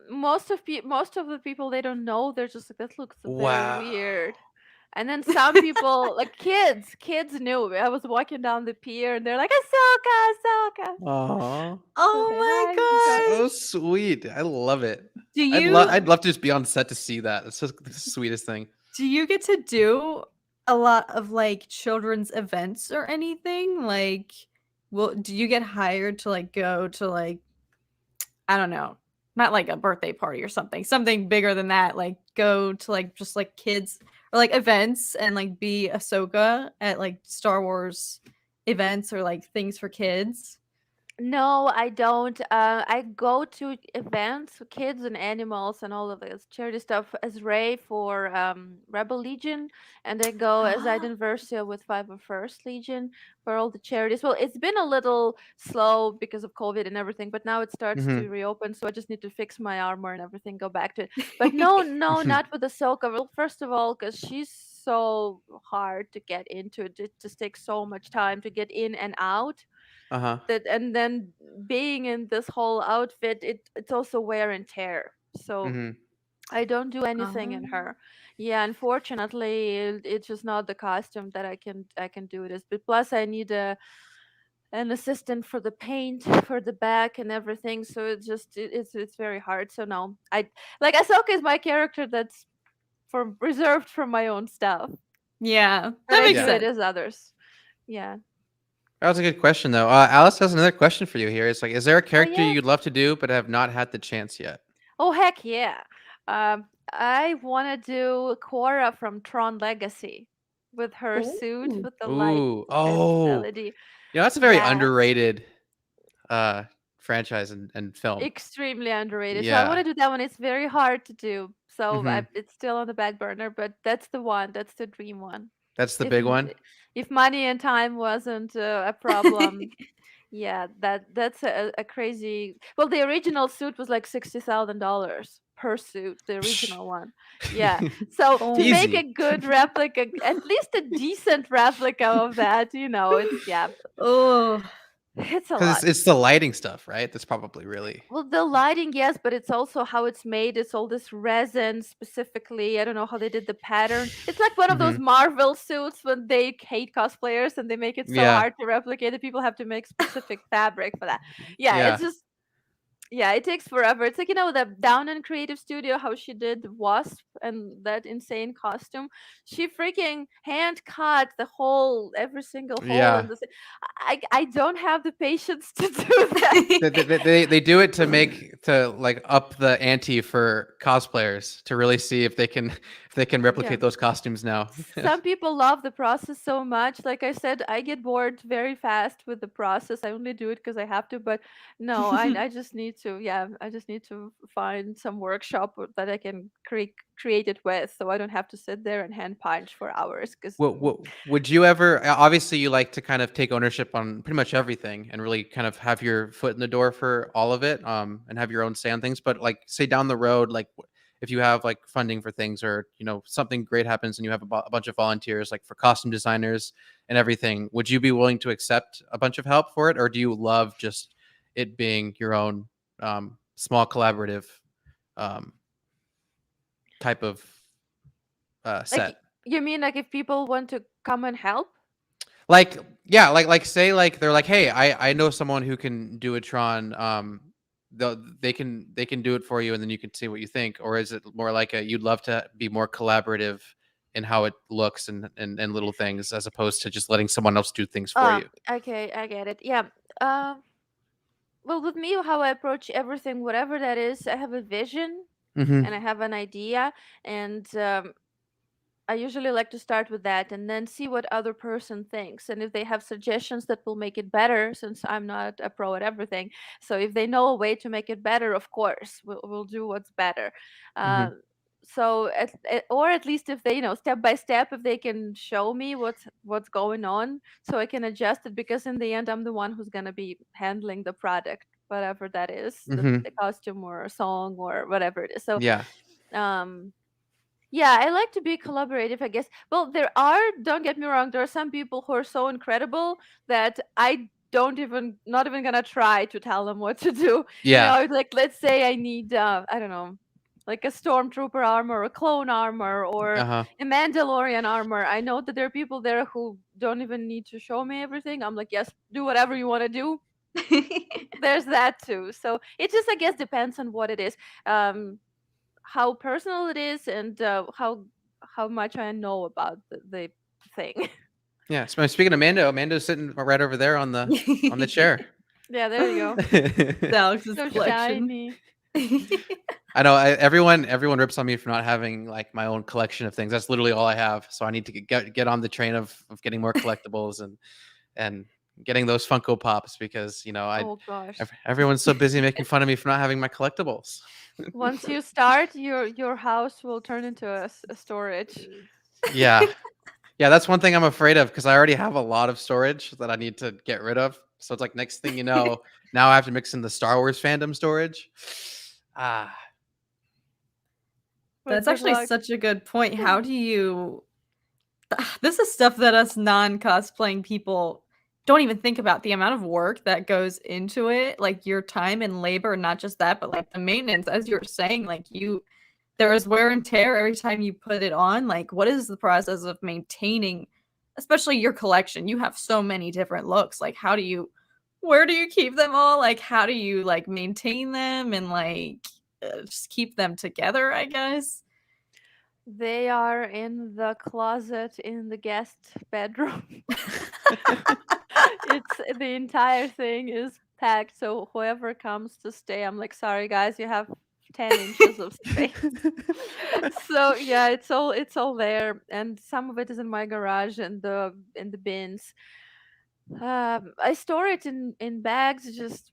Most of the people, they don't know. They're just like, that looks very wow. weird. And then some people, like kids knew. I was walking down the pier, and they're like, Ahsoka, Ahsoka. Aw. Oh say my hi. god. So sweet. I love it. Do I'd you love to just be on set to see that. It's just the sweetest thing. do you get to do a lot of like children's events or anything? Like, do you get hired to like go to like, I don't know, not like a birthday party or something bigger than that, like go to like just like kids or like events and like be Ahsoka at like Star Wars events or like things for kids? No, I don't. I go to events for kids and animals and all of this charity stuff as Rei for Rebel Legion, and I go as Ah. Aiden Versio with 501st Legion for all the charities. Well, it's been a little slow because of COVID and everything, but now it starts to reopen, so I just need to fix my armor and everything, go back to it. But no, not with Ahsoka. Well, first of all, because she's so hard to get into. It just takes so much time to get in and out Uh-huh. and then being in this whole outfit, it's also wear and tear, so Mhm. I don't do anything in Oh. her. Yeah, unfortunately, it's just not the costume that I can do this. But plus I need an assistant for the paint for the back and everything, so it's very hard. So no, I like Ahsoka is my character that's for reserved for my own stuff, Yeah, but that I makes do sense. it as others. Yeah. That was a good question, though. Alice has another question for you here. It's like, is there a character yeah. you'd love to do but have not had the chance yet? Oh heck yeah. I want to do Cora from Tron Legacy with her suit Ooh. with the light Ooh. and Oh. LED. Yeah, that's a very Yeah, underrated franchise and film. extremely underrated. So I want Yeah. to do that one. It's very hard to do. So Hmm. it's still on the back burner, but that's the one. That's the dream one. That's the If big one. if money and time wasn't a problem, yeah, that's a crazy. Well, the original suit was like $60,000 per suit, the Psh. original one. Yeah. So Oh. to make a Easy. good replica, at least a decent replica of that, Oh. it's a Because lot. it's the lighting stuff, right? That's probably really. Well, the lighting, yes, but it's also how it's made. It's all this resin specifically. I don't know how they did the pattern. It's like one of those Mhm. Marvel suits when they hate cosplayers and they make it so Yeah. hard to replicate that people have to make specific fabric for that. Yeah, Yeah. it's just yeah, it takes forever. It's like the Down in Creative Studio, how she did Wasp and that insane costume. She freaking hand cut every single hole in Yeah. the. I don't have the patience to do that. They do it to like up the ante for cosplayers to really see if they can Yeah. replicate those costumes now. Some people love the process so much. Like I said, I get bored very fast with the process. I only do it because I have to. But no, I just need to. Yeah, I just need to find some workshop that I can create it with, so I don't have to sit there and hand punch for hours. Because Would you ever? Obviously, you like to kind of take ownership on pretty much everything and really kind of have your foot in the door for all of it, and have your own say on things. But like, say down the road, like if you have like funding for things, or something great happens and you have a bunch of volunteers, like for costume designers and everything, would you be willing to accept a bunch of help for it, or do you love just it being your own small collaborative um, type of set? like, you mean like if people want to come and help? Like, yeah, like say like they're like, hey, I know someone who can do a Tron. They can do it for you, and then you can see what you think. Or is it more like you'd love to be more collaborative in how it looks and little things, as opposed to just letting someone else do things for you? Okay, I get it. Yeah. Um. Well, with me, how I approach everything, whatever that is, I have a vision Hmm. and I have an idea, and I usually like to start with that and then see what other person thinks. And if they have suggestions that will make it better, since I'm not a pro at everything. So if they know a way to make it better, of course, we'll do what's better. Uh, Hmm. so or at least if they, step by step, if they can show me what's going on, so I can adjust it, because in the end I'm the one who's going to be handling the product whatever that is, Mhm. the costume or a song or whatever it is. So Yeah. yeah, I like to be collaborative, I guess. Well, don't get me wrong, there are some people who are so incredible that I don't even, not even gonna try to tell them what to do. Yeah. Like let's say I need, I don't know, like a stormtrooper armor, a clone armor, or Uh-huh. a Mandalorian armor. I know that there are people there who don't even need to show me everything. I'm like, yes, do whatever you want to do. There's that too. So it just, I guess, depends on what it is. How personal it is, and how much I know about the thing. Yeah. So speaking of Mando's sitting right over there on the chair. Yeah, there you go. Alex's So collection. shiny. I know everyone rips on me for not having like my own collection of things. That's literally all I have. So I need to get on the train of getting more collectibles and getting those Funko Pops, because Oh gosh. everyone's so busy making fun of me for not having my collectibles. Once you start, your house will turn into a storage. Yeah. Yeah, that's one thing I'm afraid of, because I already have a lot of storage that I need to get rid of. So it's like, next thing you know, now I have to mix in the Star Wars fandom storage. That's actually such a good point. How do you... This is stuff that us non-cosplaying people don't even think about, the amount of work that goes into it, like your time and labor, not just that, but like the maintenance, as you were saying, like there is wear and tear every time you put it on. Like, what is the process of maintaining, especially your collection? You have so many different looks. Like, where do you keep them all? Like, how do you like maintain them and like just keep them together, I guess? They are in the closet in the guest bedroom. The entire thing is packed, so whoever comes to stay, I'm like, sorry guys, you have 10 inches of space. So yeah, it's all there, and some of it is in my garage and in the bins. I store it in bags, just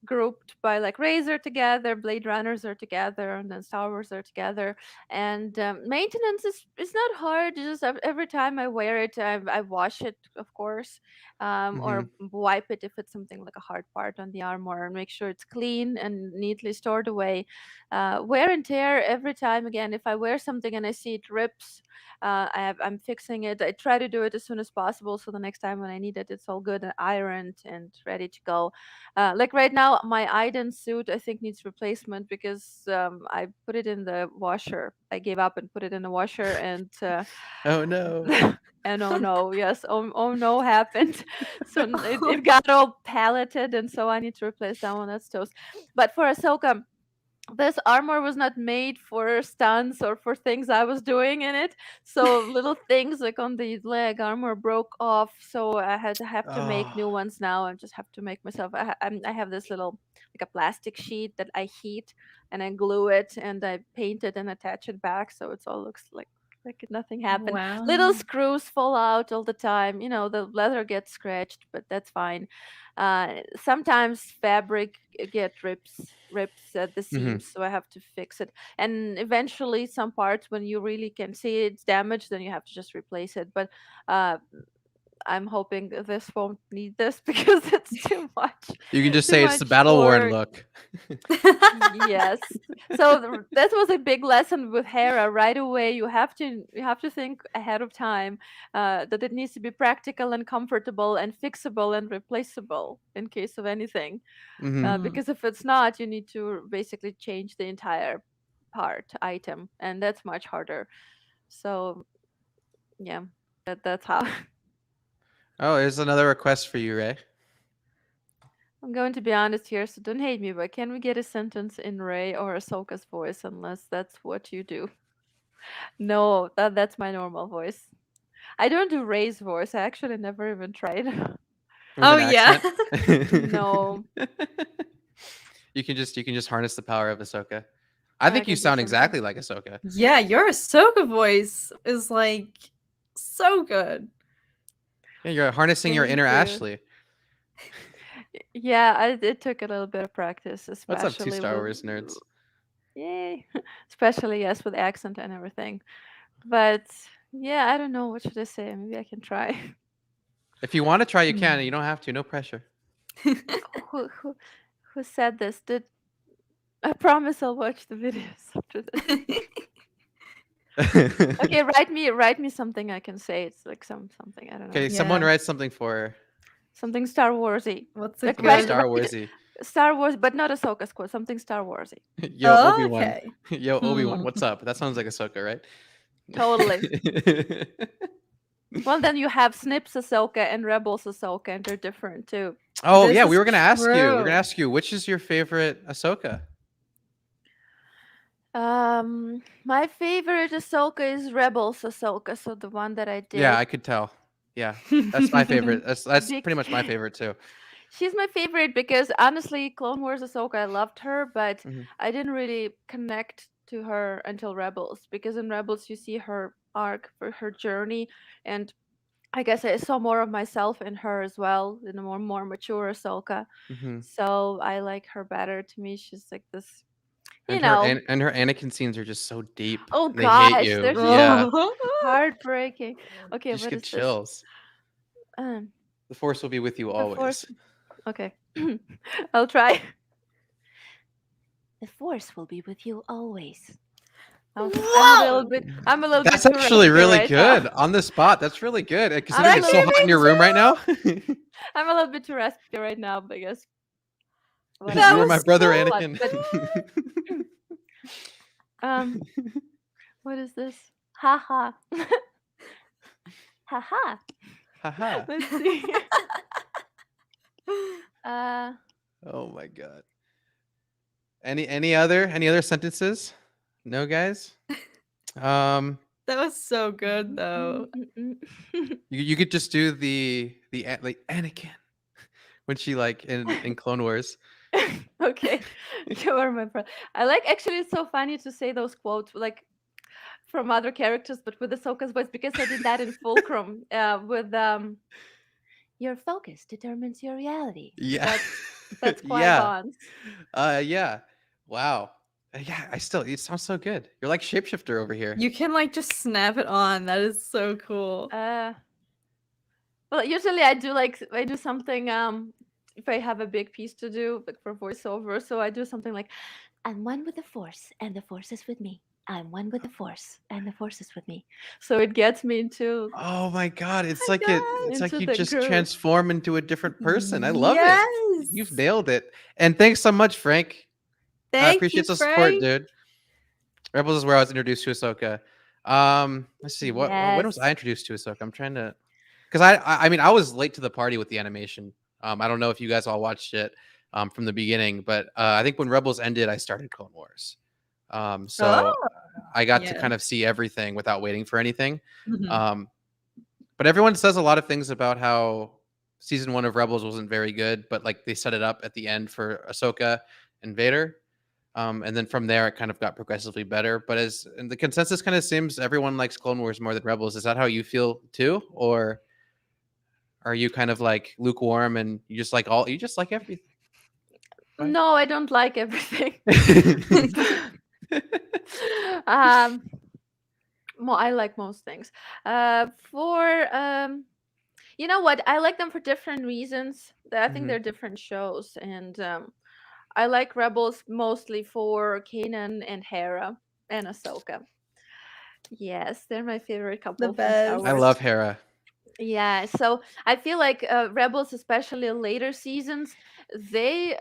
grouped by like Razor together, Blade Runners are together, and then Star Wars are together. And maintenance is not hard. Just every time I wear it, I wash it, of course, or wipe it if it's something like a hard part on the armor, and make sure it's clean and neatly stored away. Wear and tear every time. Again, if I wear something and I see it rips, I'm fixing it. I try to do it as soon as possible, so the next time when I need it, it's all good and ironed and ready to go. Like right now, my Iden suit I think needs replacement, because I put it in the washer. I gave up and put it in the washer, and Oh no. and oh no, yes, oh no happened. So it got all palleted, and so I need to replace that one. That's toast. But for Ahsoka, this armor was not made for stunts or for things I was doing in it. So little things like on the leg armor broke off. So I have to make new ones now. I just have to make myself. I have this little like a plastic sheet that I heat, and I glue it, and I paint it and attach it back, so it all looks like nothing happened. Wow. Little screws fall out all the time. The leather gets scratched, but that's fine. Sometimes fabric rips at the seams, so I have to fix it. And eventually, some parts, when you really can see it's damaged, then you have to just replace it. But I'm hoping that this won't need this because it's too much. You can just too say it's the much battle worn work. look. Yes. So that was a big lesson with Hera. Right away, you have to think ahead of time that it needs to be practical and comfortable and fixable and replaceable in case of anything. Because if it's not, you need to basically change the entire item, and that's much harder. So yeah, that's how. Oh, here's another request for you, Rei. I'm going to be honest here, so don't hate me, but can we get a sentence in Rei or Ahsoka's voice, unless that's what you do? No, that's my normal voice. I don't do Rei's voice. I actually never even tried. Oh yeah. No. You can just harness the power of Ahsoka. I think you sound exactly like Ahsoka. Yeah, your Ahsoka voice is like so good. Yeah, you're harnessing your inner Ashley. Yeah, it took a little bit of practice, especially. What's up, two Star Wars nerds? Yay! Especially, yes, with accent and everything. But yeah, I don't know, what should I say. Maybe I can try. If you want to try, you can. You don't have to. No pressure. who Who said this? I promise I'll watch the videos after this. Okay, write me something I can say. It's like something I don't know. Okay, someone Yeah. write something for her. Something Star Warsy. What's Like it Something good? Star Warsy. Star Wars, but not Ahsoka's quote. Something Star Warsy. Yo, Oh, Obi-Wan. okay. Yo, Obi-Wan, what's up? That sounds like Ahsoka, right? Totally. Well, then you have Snips Ahsoka and Rebels Ahsoka, and they're different too. Oh This yeah, is we were gonna ask you. We're true. gonna ask you which is your favorite Ahsoka. My favorite Ahsoka is Rebels Ahsoka, so the one that I did. Yeah, I could tell. Yeah, that's my favorite. That's Big- pretty much my favorite too. She's my favorite because honestly, Clone Wars Ahsoka, I loved her, but Mhm. I didn't really connect to her until Rebels, because in Rebels you see her arc for her journey, and I guess I saw more of myself in her as well, in a more mature Ahsoka. Mhm. So I like her better. To me, she's like this, you And know. and her Anakin scenes are just so deep. Oh and they hate gosh, you. they're just Yeah, heartbreaking. Okay, you just what get is this? chills. Um, The Force will be with you the always. Force. Okay, I'll try. The Force will be with you always. I'm a little bit. I'm a little That's bit. too actually raspy really right now. good on the spot. That's really good. Considering I'm it's so hot in your room right now. I'm a little bit too raspy right now, but I guess. That You were was my brother, so Anakin. What is this? Haha. Haha. Haha. Let's see. Oh my god. Any other sentences? No, guys. That was so good though. You could just do the like Anakin when she like in Clone Wars. Okay, you are my friend. I like, actually, it's so funny to say those quotes like from other characters, but with Ahsoka's voice, because I did that in Fulcrum with your focus determines your reality. Yeah. That's Yeah. Qui-Gon's. Yeah. Wow. Yeah, it sounds so good. You're like shapeshifter over here. You can like just snap it on. That is so cool. Well, usually I do something if I have a big piece to do, like for voiceover, so I do something like, I'm one with the Force, and the Force is with me. I'm one with the Force, and the Force is with me. So it gets me into. Oh my god, it's like into you the just groove. transform into a different person. I love it. Yes. You've nailed it. And thanks so much, Frank. I Thank appreciate you, the support, Frank. dude. Rebels is where I was introduced to Ahsoka. Let's see, when was I introduced to Ahsoka? I'm trying to, because I mean I was late to the party with the animation. I don't know if you guys all watched it from the beginning, but I think when Rebels ended, I started Clone Wars. So I got to kind of see everything without waiting for anything. Mhm. But everyone says a lot of things about how season 1 of Rebels wasn't very good, but like they set it up at the end for Ahsoka and Vader. And then from there, it kind of got progressively better. But and the consensus kind of seems everyone likes Clone Wars more than Rebels. Is that how you feel too, or are you kind of like lukewarm and you just like everything? Right? No, I don't like everything. I like most things. You know what? I like them for different reasons. I think they're different shows, and I like Rebels mostly for Kanan and Hera and Ahsoka. Yes, they're my favorite couple. The from Star best. I Wars. love Hera. Yeah, so I feel like Rebels, especially in later seasons, they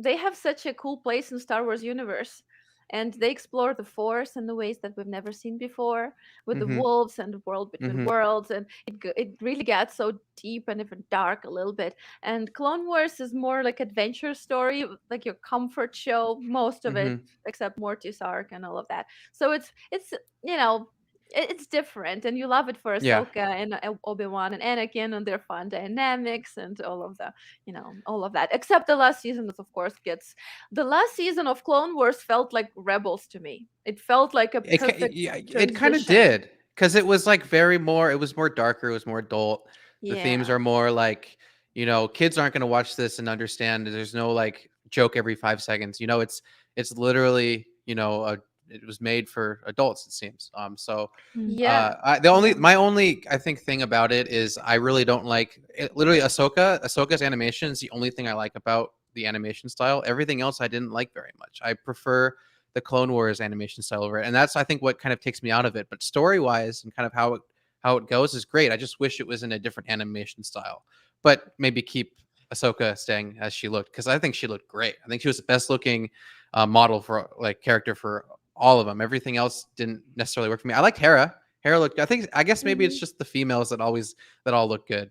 have such a cool place in Star Wars universe, and they explore the Force in the ways that we've never seen before, with the wolves and the world between worlds, and it really gets so deep and even dark a little bit. And Clone Wars is more like adventure story, like your comfort show, most of it, except Morty's arc and all of that. So it's it's different, and you love it for Ahsoka and Obi-Wan and Anakin and their fun dynamics and all of that. Except the last season, of course, the last season of Clone Wars felt like Rebels to me. It felt like a perfect. It kind of did, because it was like it was more darker, it was more adult. The themes are more like, kids aren't going to watch this and understand. There's no like joke every 5 seconds. It's literally, it was made for adults, it seems. My only I think thing about it is I really don't like it. Literally Ahsoka's animation is the only thing I like about the animation style. Everything else I didn't like very much. I prefer the Clone Wars animation style over it, and that's I think what kind of takes me out of it. But story wise and kind of how it goes is great. I just wish it was in a different animation style, but maybe keep Ahsoka staying as she looked, because I think she looked great. I think she was the best looking model for like character for all of them. Everything else didn't necessarily work for me. I liked Hera. Hera looked. I guess maybe it's just the females that all look good.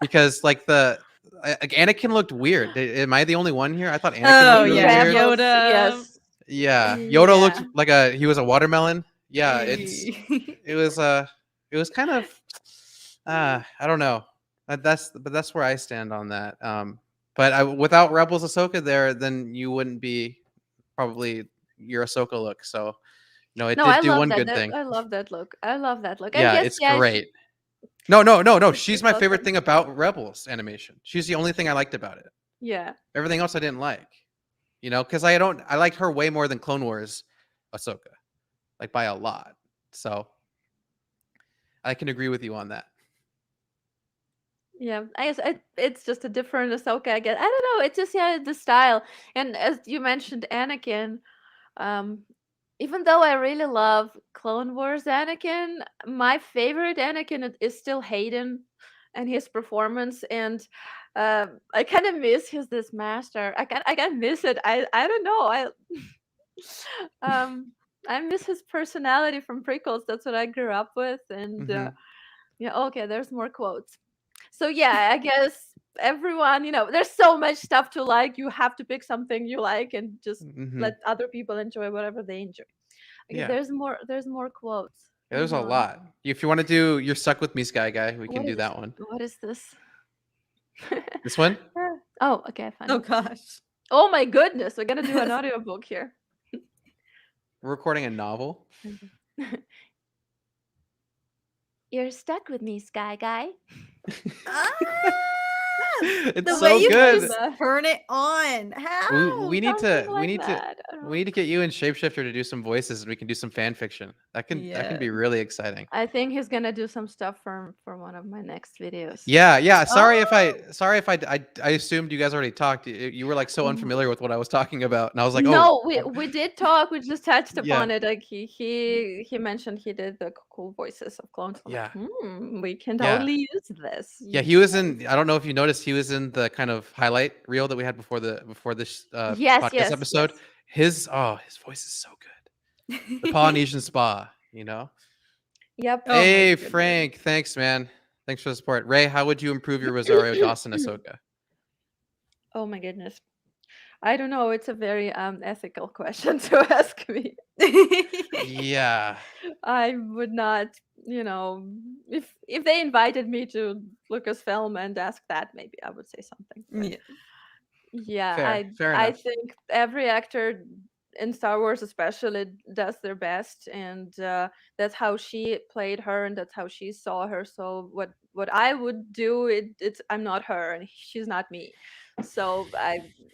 Because like Anakin looked weird. Am I the only one here? I thought Anakin looked really weird. Yoda. Yes. Yeah, Yoda looked like he was a watermelon. Yeah, it was kind of I don't know. That's where I stand on that. But without Rebels Ahsoka there, then you wouldn't be probably your Ahsoka look. So it did do one good thing. I love that look. I love that look. Yeah, I guess, it's great. No. She's my favorite thing about Rebels animation. She's the only thing I liked about it. Yeah. Everything else I didn't like. Because I liked her way more than Clone Wars Ahsoka, like by a lot. So I can agree with you on that. Yeah, I guess it's just a different Ahsoka. I guess I don't know. It's just the style, and as you mentioned, Anakin. Even though I really love Clone Wars Anakin, my favorite Anakin is still Hayden and his performance, and I kind of miss this master. I can miss it. I don't know. I miss his personality from prequels. That's what I grew up with, and yeah. Okay, there's more quotes. So yeah, I guess everyone, there's so much stuff to like. You have to pick something you like and just let other people enjoy whatever they enjoy. Okay, Yeah. There's more quotes. Yeah, there's a lot. If you want to do You're Stuck With Me, Sky Guy, we can do that one. What is this? This one? Oh, okay, fine. Oh gosh. Oh my goodness, we're gonna do an audiobook here. We're recording a novel. You're stuck with me, Sky Guy. It's The so way you good. just turn it on. How? We need to that. I don't we need to get you and Shapeshifter to do some voices, and we can do some fan fiction. That can be really exciting. I think he's gonna do some stuff for one of my next videos. Yeah. Sorry if I assumed you guys already talked. You were like so unfamiliar with what I was talking about, and I was like, no, we did talk. We just touched upon Yeah. it. Like he mentioned he did the cool voices of clones. I'm like, we can totally use this. Yeah, he was in. I don't know if you noticed, he was in the kind of highlight reel that we had before this podcast episode. Yes. His voice is so good. The Polynesian spa, Yep. Hey Frank, thanks man. Thanks for the support. Ray, how would you improve your Rosario Dawson Ahsoka? Oh my goodness. I don't know. It's a very ethical question to ask me. Yeah. I would not, if they invited me to Lucasfilm and ask that, maybe I would say something. But yeah, Fair I enough. think every actor in Star Wars especially does their best, and that's how she played her, and that's how she saw her. So what I would do, it's I'm not her, and she's not me. So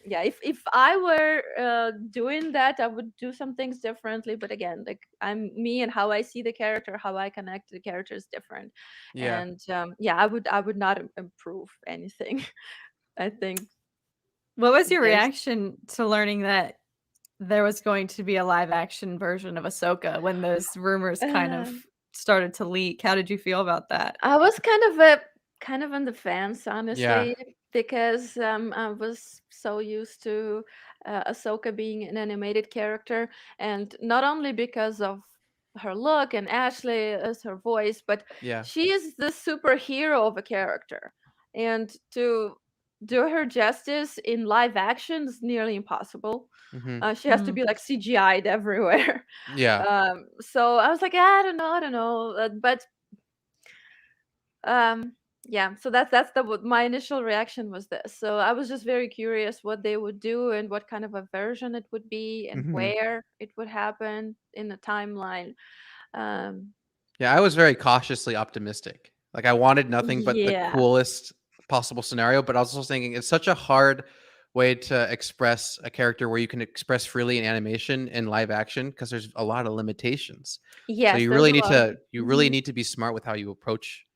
if I were doing that, I would do some things differently. But again, like I'm me, and how I see the character, how I connect to the character is different. Yeah. And I would not improve anything. I think. What was your reaction to learning that there was going to be a live action version of Ahsoka when those rumors kind of started to leak? How did you feel about that? I was kind of on the fence, honestly, because I was so used to Ahsoka being an animated character, and not only because of her look and Ashley as her voice, but she is the superhero of a character, and to do her justice in live action is nearly impossible. She has to be like CGI'd everywhere. So I was like, I don't know, but so that's my initial reaction was this. So I was just very curious what they would do and what kind of a version it would be and where it would happen in the timeline. I was very cautiously optimistic. Like I wanted nothing but the coolest possible scenario, but I was also thinking it's such a hard way to express a character where you can express freely in animation and live action, because there's a lot of limitations. Yes, so you really need to be smart with how you approach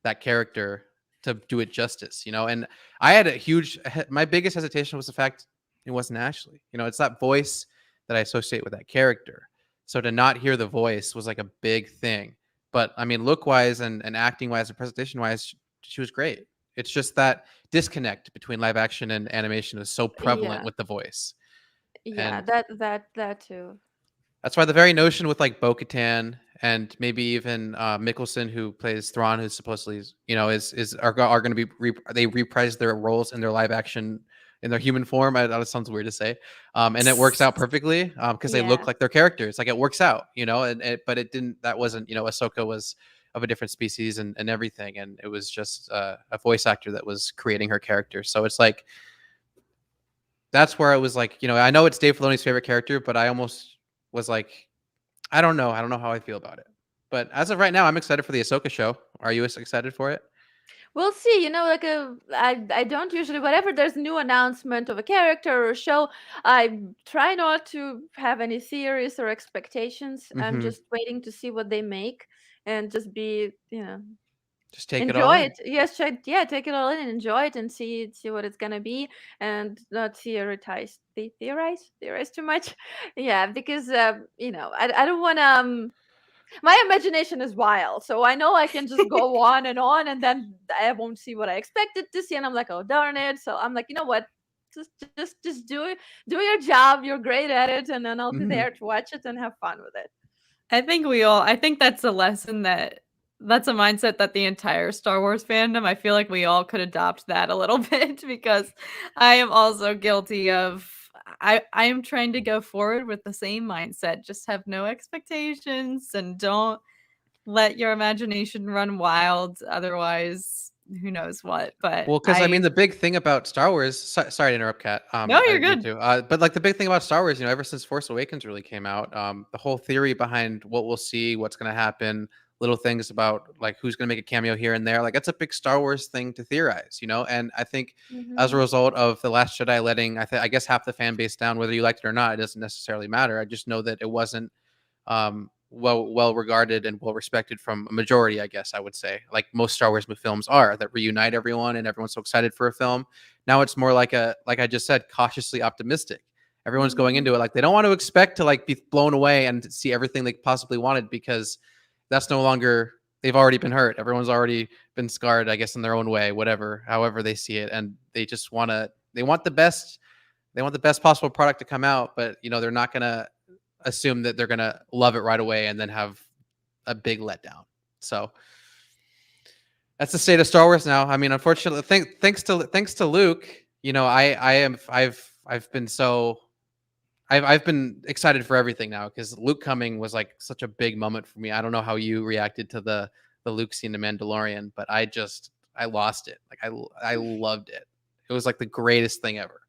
that character to do it justice, you know. And I had my biggest hesitation was the fact it wasn't Ashley. You know, it's that voice that I associate with that character. So to not hear the voice was like a big thing. But I mean, look wise and acting wise and presentation wise, she was great. It's just that disconnect between live action and animation is so prevalent with the voice. Yeah, And that too. that's why the very notion with like Bo-Katan and maybe even Mickelson, who plays Thrawn, who's supposedly, you know, are going to be they reprise their roles in their live action in their human form. That sounds weird to say, and it works out perfectly because they look like their characters. Like it works out, you know. But it didn't. That wasn't, you know, Ahsoka was of a different species and everything, and it was just a voice actor that was creating her character. So it's like that's where I was like, you know, I know it's Dave Filoni's favorite character, but I almost was like, I don't know how I feel about it. But as of right now, I'm excited for the Ahsoka show. Are you excited for it? We'll see. You know, like I don't usually, whenever there's a new announcement of a character or a show, I try not to have any theories or expectations. I'm just waiting to see what they make and just be, you know, just take enjoy it all in. Yes, take it all in and enjoy it and see what it's gonna be and not theorize too much. Yeah, because you know, I don't want to. My imagination is wild, so I know I can just go on, and then I won't see what I expected to see, and I'm like, oh darn it! So I'm like, you know what? Just do it. Do your job. You're great at it, and then I'll be there to watch it and have fun with it. I think that's a lesson that's a mindset that the entire Star Wars fandom, I feel like we all could adopt that a little bit, because I am also guilty of I am trying to go forward with the same mindset. Just have no expectations and don't let your imagination run wild. Otherwise, who knows what. But well, because I mean, the big thing about Star Wars. Sorry to interrupt, Kat. No, you're good. But like the big thing about Star Wars, you know, ever since Force Awakens really came out, the whole theory behind what we'll see, what's going to happen, little things about like who's going to make a cameo here and there, like that's a big Star Wars thing to theorize, you know. And I think as a result of The Last Jedi letting, I guess half the fan base down, whether you liked it or not, it doesn't necessarily matter. I just know that it wasn't well regarded and well respected from a majority, I guess I would say, like most Star Wars films are, that reunite everyone and everyone's so excited for a film. Now it's more like I just said, cautiously optimistic. Everyone's going into it like they don't want to expect to like be blown away and see everything they possibly wanted, because that's no longer, they've already been hurt. Everyone's already been scarred, I guess, in their own way, however they see it. And they just want the best possible product to come out, but you know, they're not going to assume that they're going to love it right away and then have a big letdown. So that's the state of Star Wars now. I mean, unfortunately, thanks to Luke, you know, I've been excited for everything now, because Luke coming was like such a big moment for me. I don't know how you reacted to the Luke scene in Mandalorian, but I lost it. Like I loved it. It was like the greatest thing ever,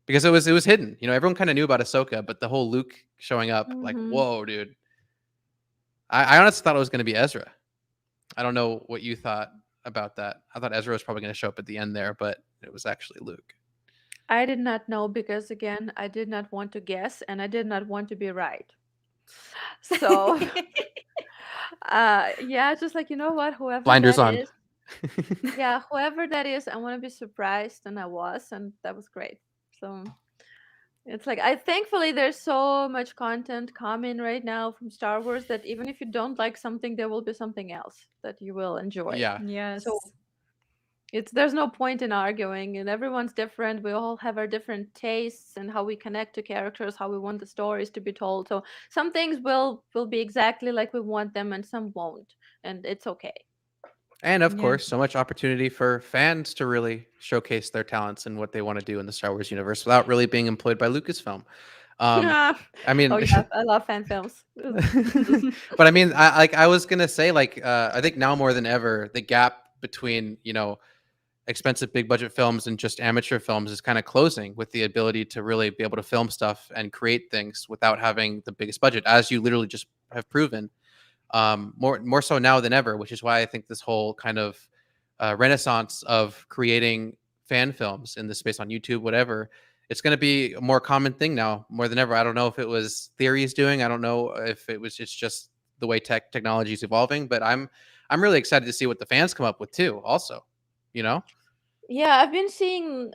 because it was hidden. You know, everyone kind of knew about Ahsoka, but the whole Luke showing up, like, whoa, dude. I honestly thought it was going to be Ezra. I don't know what you thought about that. I thought Ezra was probably going to show up at the end there, but it was actually Luke. I did not know, because again, I did not want to guess and I did not want to be right. So yeah, just like, you know what, whoever blinders that on is, yeah, whoever that is, I want to be surprised, and I was, and that was great. So it's like, thankfully there's so much content coming right now from Star Wars that even if you don't like something, there will be something else that you will enjoy. Yeah. Yes. So there's no point in arguing, and everyone's different. We all have our different tastes and how we connect to characters, how we want the stories to be told. So some things will be exactly like we want them, and some won't, and it's okay. And of course, so much opportunity for fans to really showcase their talents and what they want to do in the Star Wars universe without really being employed by Lucasfilm. I mean, oh yeah, I love fan films. But I mean, I was gonna say, like, I think now more than ever, the gap between, you know, expensive big budget films and just amateur films is kind of closing, with the ability to really be able to film stuff and create things without having the biggest budget, as you literally just have proven. More so now than ever, which is why I think this whole kind of renaissance of creating fan films in the space on YouTube, whatever, it's going to be a more common thing now more than ever. I don't know if it was theories doing, I don't know if it's just the way technology is evolving, but I'm really excited to see what the fans come up with too also. you know? Yeah, I've been seeing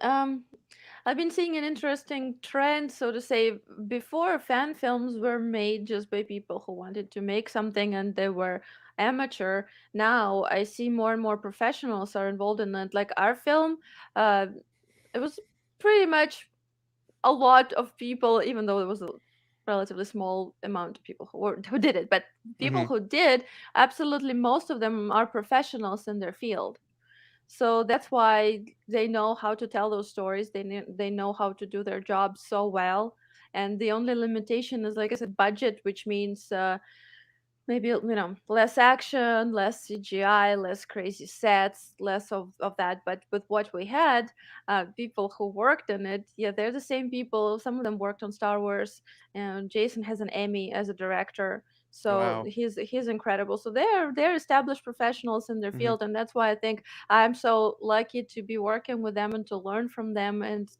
an interesting trend, so to say. Before, fan films were made just by people who wanted to make something and they were amateur. Now I see more and more professionals are involved in it. Like our film, uh, it was pretty much a lot of people, even though it was a relatively small amount of people who did it. But people Mhm. who did, absolutely most of them are professionals in their field. So that's why they know how to tell those stories. They know how to do their job so well. And the only limitation is, like I said, budget, which means maybe less action, less CGI, less crazy sets, less of that. But with what we had, people who worked in it, yeah, they're the same people. Some of them worked on Star Wars, and Jason has an Emmy as a director. So Wow. he's incredible. So they're established professionals in their Mhm. field, and that's why I think I'm so lucky to be working with them and to learn from them and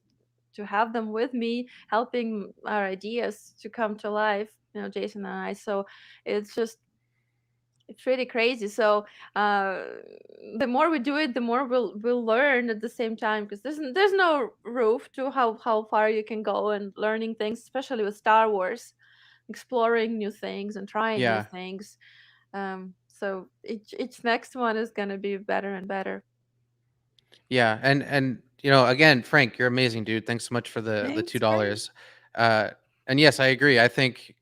to have them with me, helping our ideas to come to life. Jason and I. So it's really crazy. So uh, the more we do it, the more we'll learn at the same time, because there's no roof to how far you can go and learning things, especially with Star Wars, exploring new things and trying new Yeah. things. So each next one is gonna be better and better. Yeah, and you know, again, Frank, you're amazing, dude. Thanks so much for the Thanks, $2. And yes, I agree. I think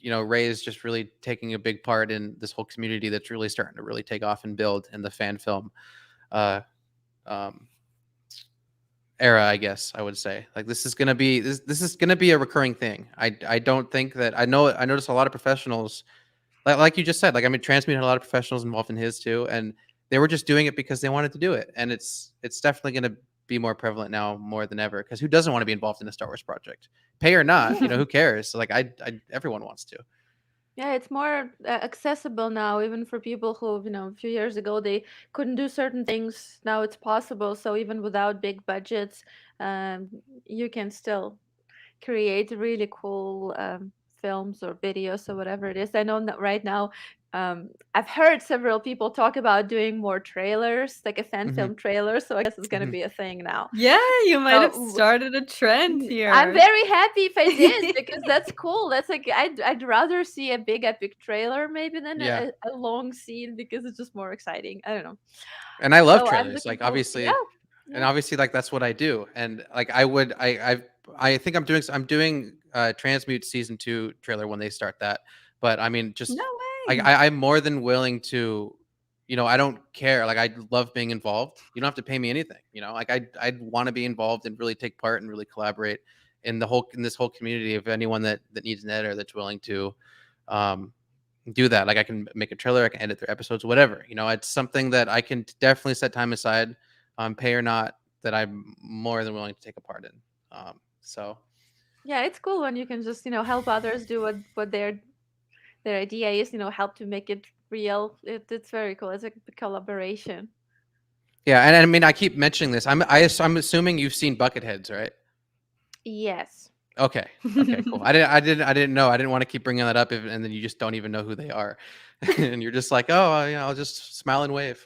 you know, Ray is just really taking a big part in this whole community that's really starting to really take off and build in the fan film uh um era, I guess I would say. Like this is gonna be this is gonna be a recurring thing. I don't think that I notice a lot of professionals like you just said, like I mean Transmute had a lot of professionals involved in his too, and they were just doing it because they wanted to do it. And it's definitely gonna be more prevalent now more than ever. Because who doesn't want to be involved in a Star Wars project? Pay or not, you know, who cares? Like I everyone wants to. Yeah, it's more accessible now, even for people who, a few years ago they couldn't do certain things. Now it's possible. So even without big budgets, um, you can still create really cool films or videos or whatever it is. I know that right now, I've heard several people talk about doing more trailers, like a fan Mhm. film trailer. So I guess it's going to Mhm. be a thing now. Yeah, you might have So started a trend here. I'm very happy if I did, because that's cool. That's like I'd rather see a big epic trailer maybe than Yeah. a long scene, because it's just more exciting. I don't know. And I love So I'm trailers. looking Like forward. Yeah, obviously, and yeah. obviously like that's what I do. And like I think I'm doing Transmute season 2 trailer when they start that. But I mean just No like way. I'm more than willing to, you know, I don't care. Like I love being involved. You don't have to pay me anything, you know. Like I'd want to be involved and really take part and really collaborate in this whole community of anyone that needs an editor that's willing to um do that. Like I can make a trailer, I can edit their episodes, whatever. You know, it's something that I can definitely set time aside, pay or not, that I'm more than willing to take a part in. So Yeah, it's cool when you can just, help others do what their idea is, help to make it real. It's very cool. It's like a collaboration. yeah, and I mean, I keep mentioning this. I'm assuming you've seen Bucketheads, right? Yes. Okay. Okay. Cool. I didn't know. I didn't want to keep bringing that up, and then you just don't even know who they are, and you're just like, oh, you know, I'll just smile and wave.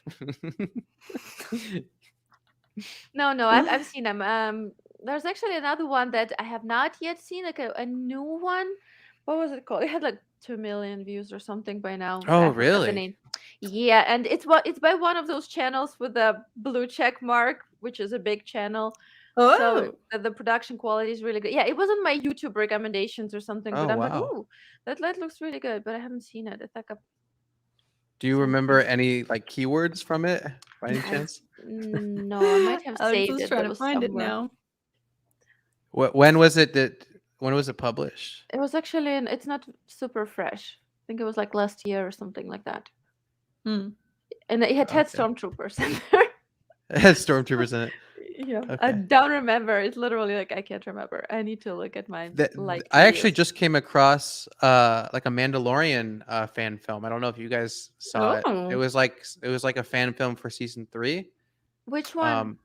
No, I've seen them. There's actually another one that I have not yet seen, like a new one. What was it called? It had like 2 million views or something by now. Oh, I forgot the really? name. Yeah, and it's by one of those channels with a blue check mark, which is a big channel. So Oh, the production quality is really good. Yeah, it was on my YouTube recommendations or something, but Oh, I'm like, wow. ooh, that looks really good, but I haven't seen it. It's like a Do you something. remember any like keywords from it by any chance? No, I might have Alex saved is it. trying That to was find it somewhere. now. When was it that? When was it published? It was actually it's not super fresh. I think it was like last year or something like that. Hmm. And it had Okay. stormtroopers in there. It had stormtroopers in it. Yeah, I Okay. don't remember. It's literally like I can't remember. I need to look at my I actually videos. just came across like a Mandalorian fan film. I don't know if you guys saw it. It Oh. was like a fan film for season 3. Which one?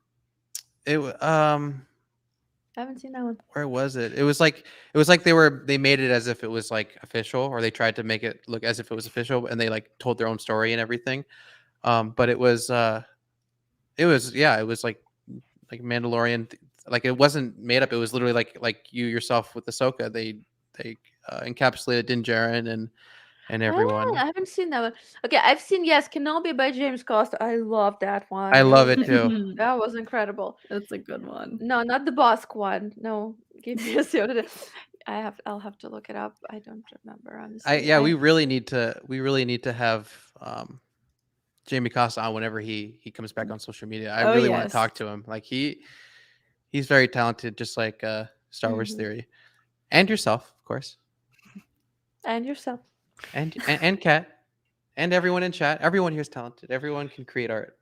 It I haven't seen that one. where was it? It was like they made it as if it was like official, or they tried to make it look as if it was official, and they like told their own story and everything. But it was It was like Mandalorian. Like it wasn't made up. It was literally like you yourself with Ahsoka. They encapsulated Din Djarin and everyone. I haven't seen that one. Okay, I've seen Kenobi by James Costa. I love that one. I love it too. That was incredible. That's a good one. No, not the Bosk one. No, give me a soda. I'll have to look it up. I don't remember honestly. We really need to have Jamie Costa on whenever he comes back on social media. I really want to talk to him. Like he's very talented, just like Star Wars Theory, and yourself, of course, and yourself, and Kat, and everyone in chat. Everyone here is talented. Everyone can create art.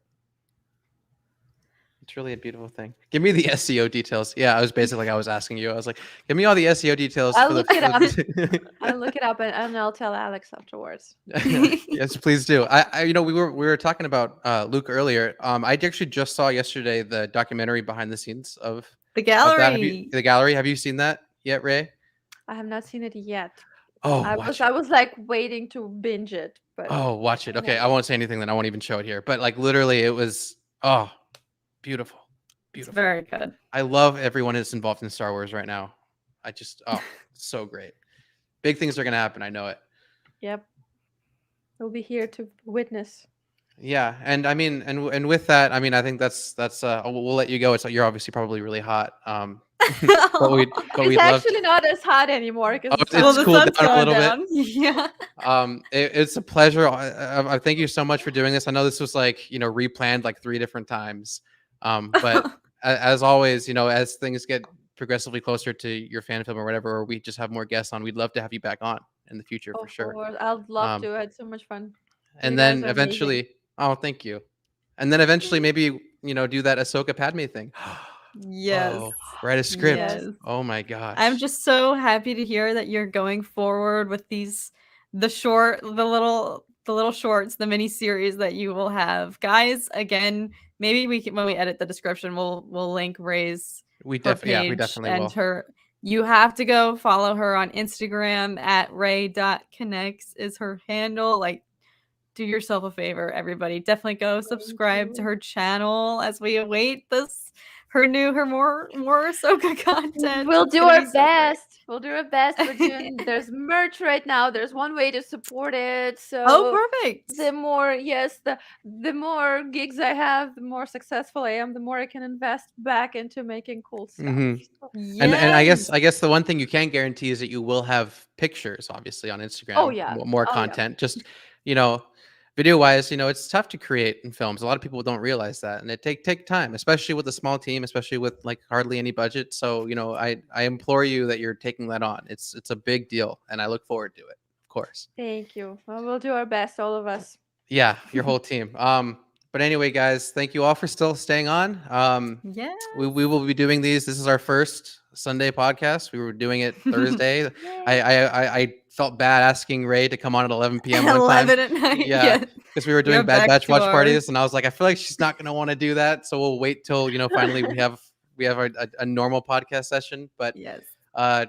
It's really a beautiful thing. Give me the SEO details. Yeah, I was basically I was asking you. I was like, give me all the SEO details. I'll look it up. I'll look it up and I'll tell Alex afterwards. Yes, please do. I we were talking about Luke earlier. I actually just saw yesterday the documentary behind the scenes of the gallery. The gallery. Have you seen that yet, Ray? I have not seen it yet. Oh, I was like waiting to binge it, but watch it. Okay, I won't say anything. Then I won't even show it here. But like literally, it was beautiful. It's very good. I love everyone that's involved in Star Wars right now. I just so great. Big things are gonna happen. I know it. Yep. We'll be here to witness. Yeah, and I mean, and with that, I mean, I think that's we'll let you go. You're obviously probably really hot. It's actually not as hot anymore because it's cooled down a little bit. Yeah. It's a pleasure. I thank you so much for doing this. I know this was like replanned like 3 different times. But as always, as things get progressively closer to your fan film or whatever, or we just have more guests on, we'd love to have you back on in the future for sure. I'd love to. I had so much fun. And then eventually, thank you. And then eventually, maybe do that Ahsoka Padme thing. Yes. Write a script. Yes. Oh my gosh. I'm just so happy to hear that you're going forward with the little shorts, the mini series that you will have, guys. Again, maybe when we edit the description, we'll link Ray's we definitely and will. her. You have to go follow her on Instagram at Rei.Kennex is her handle. Like, do yourself a favor, everybody. Definitely go subscribe to her channel as we await her more Ahsoka content. We'll do our best. We'll do our best. There's merch right now. There's one way to support it. So perfect. The more the more gigs I have, the more successful I am, the more I can invest back into making cool stuff. Yes. And I guess the one thing you can guarantee is that you will have pictures, obviously, on Instagram. Oh yeah. More content. Yeah. Just video wise, it's tough to create in films. A lot of people don't realize that, and it take time, especially with a small team, especially with like hardly any budget. So I implore you that you're taking that on. It's a big deal, and I look forward to it, of course. Thank you. Well, we'll do our best, all of us. Yeah, your whole team. But anyway, guys, thank you all for still staying on. Yeah, we will be doing these. This is our first Sunday podcast. We were doing it Thursday. I felt bad asking Ray to come on at 11 p.m. one 11 time. At night. Yeah, because we were doing Bad Batch watch parties, and I was like, I feel like she's not going to want to do that, so we'll wait till finally we have a normal podcast session. But yes,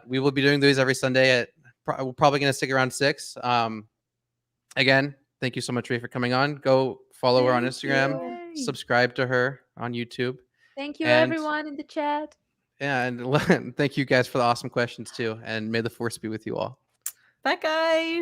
we will be doing these every Sunday. We're probably going to stick around 6. Again, thank you so much, Ray, for coming on. Go follow her on Instagram. Subscribe to her on YouTube. Thank you, everyone in the chat. Yeah, and thank you guys for the awesome questions too. And may the force be with you all. Bye, guys.